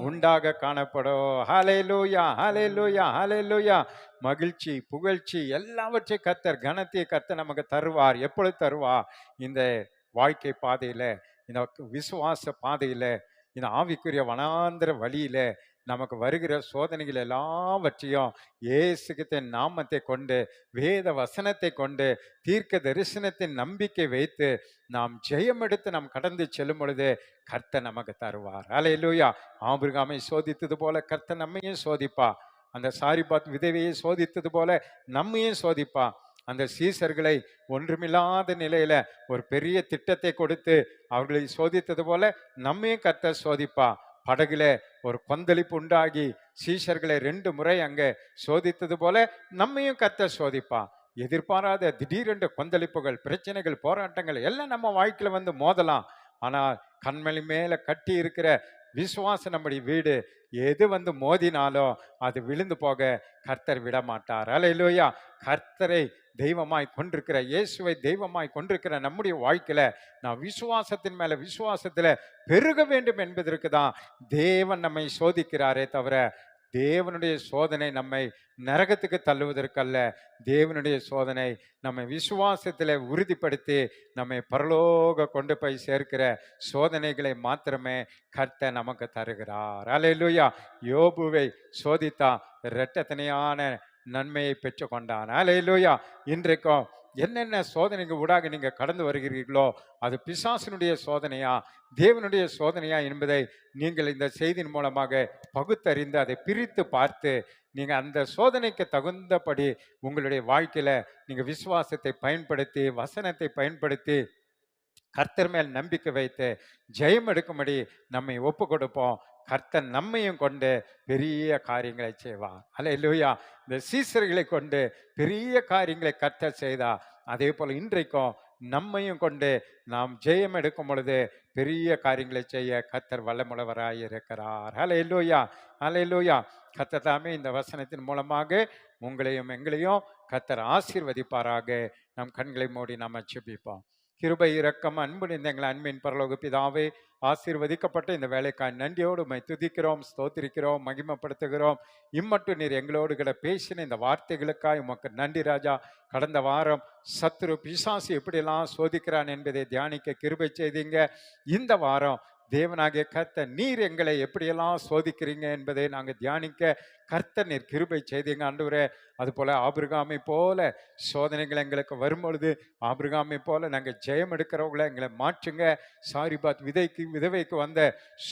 உண்டாக காணப்படும். ஹல்லேலூயா, ஹல்லேலூயா, ஹல்லேலூயா. மகிழ்ச்சி, புகழ்ச்சி எல்லாவற்றையும் கர்த்தர், கனத்தை கர்த்தர் நமக்கு தருவார். எப்பொழுது தருவார்? இந்த வாழ்க்கை பாதையில, இந்த விசுவாச பாதையில, இந்த ஆவிக்குரிய வனாந்திர வழியில நமக்கு வருகிற சோதனைகள் எல்லாவற்றையும் இயேசுவின் நாமத்தை கொண்டு, வேத வசனத்தை கொண்டு, தீர்க்க தரிசனத்தின் நம்பிக்கை வைத்து நாம் ஜெயம் எடுத்து நாம் கடந்து செல்லும் பொழுது கர்த்தர் நமக்கு தருவார். அல்லேலூயா. ஆபிரகாமை சோதித்தது போல கர்த்தர் நம்மையும் சோதிப்பா. அந்த சாரிபாத் விதவையை சோதித்தது போல நம்மையும் சோதிப்பா. அந்த சீசர்களை ஒன்றுமில்லாத நிலையில ஒரு பெரிய திட்டத்தை கொடுத்து அவர்களை சோதித்தது போல நம்மையும் கர்த்தர் சோதிப்பா. படகுல ஒரு கொந்தளிப்பு உண்டாகி சீஷர்களை 2 முறை அங்க சோதித்தது போல நம்மையும் கர்த்தர் சோதிப்பா. எதிர்பாராத திடீரென்று கொந்தளிப்புகள், பிரச்சனைகள், போராட்டங்கள் எல்லாம் நம்ம வாழ்க்கையில வந்து மோதலாம். ஆனால் கண்மணி மேல கட்டி இருக்கிற விசுவாசம் நம்முடைய வீடு எது வந்து மோதினாலும் அது விழுந்து போக கர்த்தர் விட மாட்டார். அல்லேலூயா. கர்த்தரை தெய்வமாய் கொண்டிருக்கிற, இயேசுவை தெய்வமாய் கொண்டிருக்கிற நம்முடைய வாழ்க்கையில நான் விசுவாசத்தின் மேல விசுவாசத்துல பெருக வேண்டும் என்பதற்கு தான் தேவன் நம்மை சோதிக்கிறாரே தவிர, தேவனுடைய சோதனை நம்மை நரகத்துக்கு தள்ளுவதற்கல்ல. தேவனுடைய சோதனை நம்மை விசுவாசத்தில் உறுதிப்படுத்தி நம்மை பரலோக கொண்டு போய் சேர்க்கிற சோதனைகளை மாத்திரமே கர்த்தர் நமக்கு தருகிறார். அல்லேலூயா. யோபுவை சோதித்தா இரட்டத்தனையான நன்மையை பெற்று கொண்டான். அல்லேலூயா. இன்றைக்கும் என்னென்ன சோதனைக்கு ஊடாக நீங்க கடந்து வருகிறீர்களோ அது பிசாசினுடைய சோதனையா தேவனுடைய சோதனையா என்பதை நீங்கள் இந்த செய்தியின் மூலமாக பகுத்தறிந்து அதை பிரித்து பார்த்து நீங்க அந்த சோதனைக்கு தகுந்தபடி உங்களுடைய வாழ்க்கையில நீங்க விசுவாசத்தை பயன்படுத்தி, வசனத்தை பயன்படுத்தி, கர்த்தர் மேல் நம்பிக்கை வைத்து ஜெயம் எடுக்கும்படி நம்மை ஒப்பு கொடுப்போம். கர்த்தர் நம்மையும் கொண்டு பெரிய காரியங்களை செய்வார். அல்லேலூயா. இந்த சீசர்களை கொண்டு பெரிய காரியங்களை கர்த்தர் செய்தா, அதே போல இன்றைக்கும் நம்மையும் கொண்டு நாம் ஜெயம் எடுக்கும் பொழுது பெரிய காரியங்களை செய்ய கர்த்தர் வல்லமுள்ளவராய் இருக்கிறார். அல்லேலூயா, அல்லேலூயா. கர்த்தர் தாமே இந்த வசனத்தின் மூலமாக உங்களையும் எங்களையும் கர்த்தர் ஆசீர்வதிப்பாராக. நம் கண்களை மூடி நாம் ஜெபிப்போம். கிருபை, இரக்கம், அன்பு நிறைந்த எங்கள் அன்பின் பரலோக பிதாவே, ஆசீர்வதிக்கப்பட்ட இந்த வேலைக்காய் நன்றியோடு உம்மை துதிக்கிறோம், ஸ்தோத்திரிக்கிறோம், மகிமைப்படுத்துகிறோம். இம்மட்டும் நீர் எங்களோடு கூட பேசின இந்த வார்த்தைகளுக்காய் உமக்கு நன்றி ராஜா. கடந்த வாரம் சத்துரு பிசாசு எப்படியெல்லாம் சோதிக்கிறான் என்பதை தியானிக்க கிருபை செய்தீங்க. இந்த வாரம் தேவனாகிய கர்த்தர் நீர் எங்களை எப்படியெல்லாம் சோதிக்கிறீங்க என்பதை நாங்கள் தியானிக்க கர்த்தர் நீர் கிருபை செய்தீங்க ஆண்டவரே. அதுபோல ஆபிரகாமை போல சோதனைகள் எங்களுக்கு வரும்பொழுது ஆபிரகாமை போல நாங்கள் ஜெயம் எடுக்கிறவங்கள எங்களை மாற்றுங்க. சாரிபாத் விதவைக்கு வந்த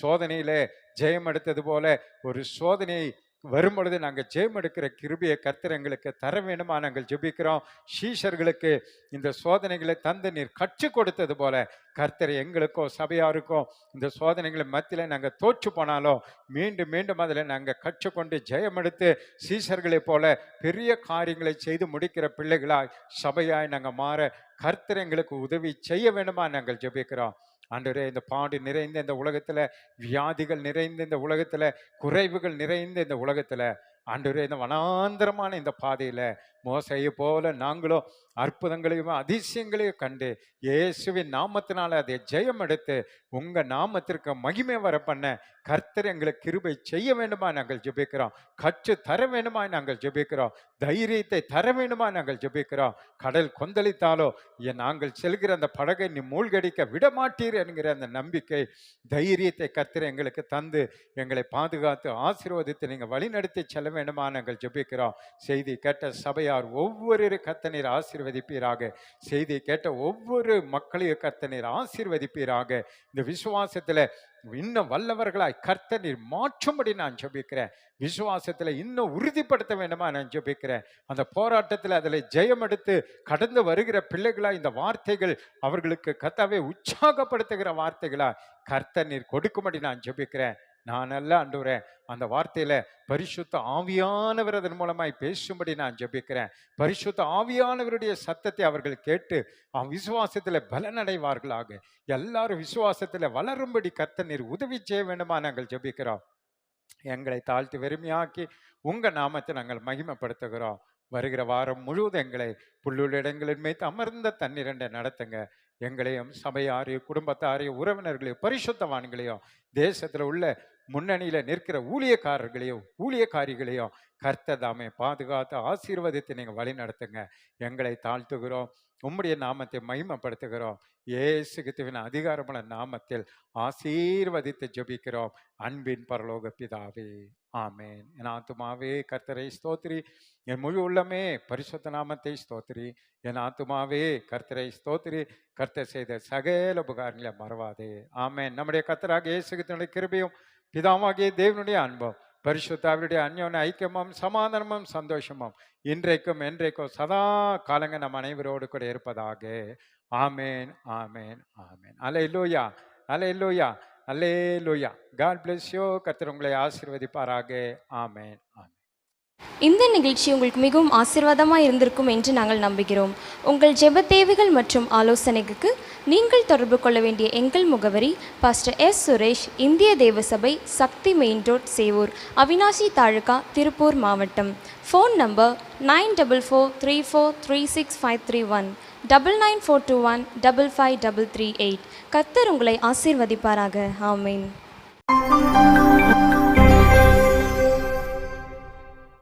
சோதனையில ஜெயம் எடுத்தது போல ஒரு சோதனை வரும்பொழுது நாங்கள் ஜெயம் எடுக்கிற கிருபையை கர்த்தர் எங்களுக்கு தர வேண்டுமா நாங்கள் ஜெபிக்கிறோம். சீஷர்களுக்கு இந்த சோதனைகளை தந்து நீர் கற்றுக் கொடுத்தது போல கர்த்தர் எங்களுக்கோ சபையாருக்கோ இந்த சோதனைகளை மத்தியில் நாங்கள் தோற்று போனாலும் மீண்டும் மீண்டும் அதில் நாங்கள் கற்றுக்கொண்டு ஜெயம் எடுத்து சீஷர்களை போல பெரிய காரியங்களை செய்து முடிக்கிற பிள்ளைகளாய் சபையாய் நாங்கள் மாற கர்த்தர் எங்களுக்கு உதவி செய்ய வேண்டுமா நாங்கள் ஜெபிக்கிறோம். ஆண்டவரே, இந்த பாடு நிறைந்த இந்த உலகத்துல, வியாதிகள் நிறைந்த இந்த உலகத்துல, குறைவுகள் நிறைந்த இந்த உலகத்துல, ஆண்டவரே, இந்த வனாந்தரமான இந்த பாதையில மோசையை போல நாங்களும் அற்புதங்களையும் அதிசயங்களையும் கண்டு இயேசுவின் நாமத்தினால அதை ஜெயம் எடுத்து உங்க நாமத்திற்கு மகிமை வர பண்ண கர்த்தர் எங்களுக்கு கிருபை செய்ய வேண்டுமா நாங்கள் ஜெபிக்கிறோம். கற்று தர வேண்டுமா நாங்கள் ஜெபிக்கிறோம். தைரியத்தை தர வேண்டுமா நாங்கள் ஜெபிக்கிறோம். கடல் கொந்தளித்தாலோ நாங்கள் செல்கிற அந்த படகை நீ மூழ்கடிக்க விடமாட்டீர் என்கிற அந்த நம்பிக்கை தைரியத்தை கர்த்தர் எங்களுக்கு தந்து எங்களை பாதுகாத்து ஆசீர்வதித்து நீங்கள் வழிநடத்தி செல்ல வேண்டுமா நாங்கள் ஜெபிக்கிறோம். செய்தி கேட்ட சபையார் ஒவ்வொரு கர்த்தர் ஆசீர்வதிப்பீராக. செய்தி கேட்ட ஒவ்வொரு மக்களையும் கர்த்தர் ஆசீர்வதிப்பீராக. இந்த விசுவாசத்துல இன்னும் வல்லவர்களாய் கர்த்தர் நீர் மாற்றும்படி நான் ஜெபிக்கிறேன். விசுவாசத்துல இன்னும் உறுதிப்படுத்த வேண்டுமா நான் ஜெபிக்கிறேன். அந்த போராட்டத்தில் அதில் ஜெயம் எடுத்து கடந்து வருகிற பிள்ளைகளா இந்த வார்த்தைகள் அவர்களுக்கு கர்த்தாவே உற்சாகப்படுத்துகிற வார்த்தைகளா கர்த்தர் நீர் கொடுக்கும்படி நான் ஜெபிக்கிறேன். நான் அல்ல ஆண்டவரே, அந்த வார்த்தையில பரிசுத்த ஆவியானவர் அதன் மூலமாய் பேசும்படி நான் ஜெபிக்கிறேன். பரிசுத்த ஆவியானவருடைய சத்தத்தை அவர்கள் கேட்டு விசுவாசத்துல பலனடைவார்களாக. எல்லாரும் விசுவாசத்துல வளரும்படி கர்த்தர் நீர் உதவி செய்ய வேண்டுமா நாங்கள் ஜெபிக்கிறோம். எங்களை தாழ்த்தி வெறுமையாக்கி உங்க நாமத்தை நாங்கள் மகிமைப்படுத்துகிறோம். வருகிற வாரம் முழுவதும் எங்களை புல்லுள்ள இடங்களின் மீது அமர்ந்த தண்ணீரண்டை நடத்துங்க. எங்களையும் சபையாரையும் குடும்பத்தாரையும் உறவினர்களையும் பரிசுத்தவான்களையும் தேசத்துல உள்ள முன்னணியில நிற்கிற ஊழியக்காரர்களையும் ஊழியக்காரிகளையும் கர்த்தர் தாமே பாதுகாத்து ஆசீர்வதித்து நீங்க வழி நடத்துங்க. எங்களை தாழ்த்துகிறோம். உம்முடைய நாமத்தை மகிமைப்படுத்துகிறோம். இயேசு கிறிஸ்துவின் அதிகாரமுள்ள நாமத்தில் ஆசீர்வதித்து ஜெபிக்கிறோம் அன்பின் பரலோக பிதாவே, ஆமேன். என் ஆத்துமாவே கர்த்தரை ஸ்தோத்திரி, என் முழு உள்ளமே பரிசுத்த நாமத்தை ஸ்தோத்திரி. என் ஆத்துமாவே கர்த்தரை ஸ்தோத்திரி, கர்த்தர் செய்த சகல உபகாரங்களை மறவாதே. ஆமேன். நம்முடைய கர்த்தராகிய இயேசு கிறிஸ்துவின் கிருபையும் பிதாவாகிய தேவனுடைய அன்பும் பரிசுத்தாவினுடைய அந்யோன்ய ஐக்கியமும் சமாதானமும் சந்தோஷமும் இன்றைக்கும் என்றைக்கும் சதா காலங்க நம் அனைவரோடு கூட இருப்பதாக. ஆமேன், ஆமேன், ஆமேன். அல்லேலூயா, அல்லேலூயா, அல்லேலூயா. God bless you. கர்த்தர் உங்களை ஆசீர்வதிப்பாராக. ஆமேன், ஆமேன். இந்த நிகழ்ச்சி உங்களுக்கு மிகவும் ஆசீர்வாதமாக இருந்திருக்கும் என்று நாங்கள் நம்புகிறோம். உங்கள் ஜெப தேவைகள் மற்றும் ஆலோசனைக்கு நீங்கள் தொடர்பு கொள்ள வேண்டிய எங்கள் முகவரி: பாஸ்டர் எஸ். சுரேஷ், இந்திய தேவ சபை, சக்தி மெயின் ரோட், சேவூர், அவினாசி தாலுகா, திருப்பூர் மாவட்டம். Phone number 9443436531 9942155338. கர்த்தர் உங்களை ஆசீர்வதிப்பாராக. ஆமேன்.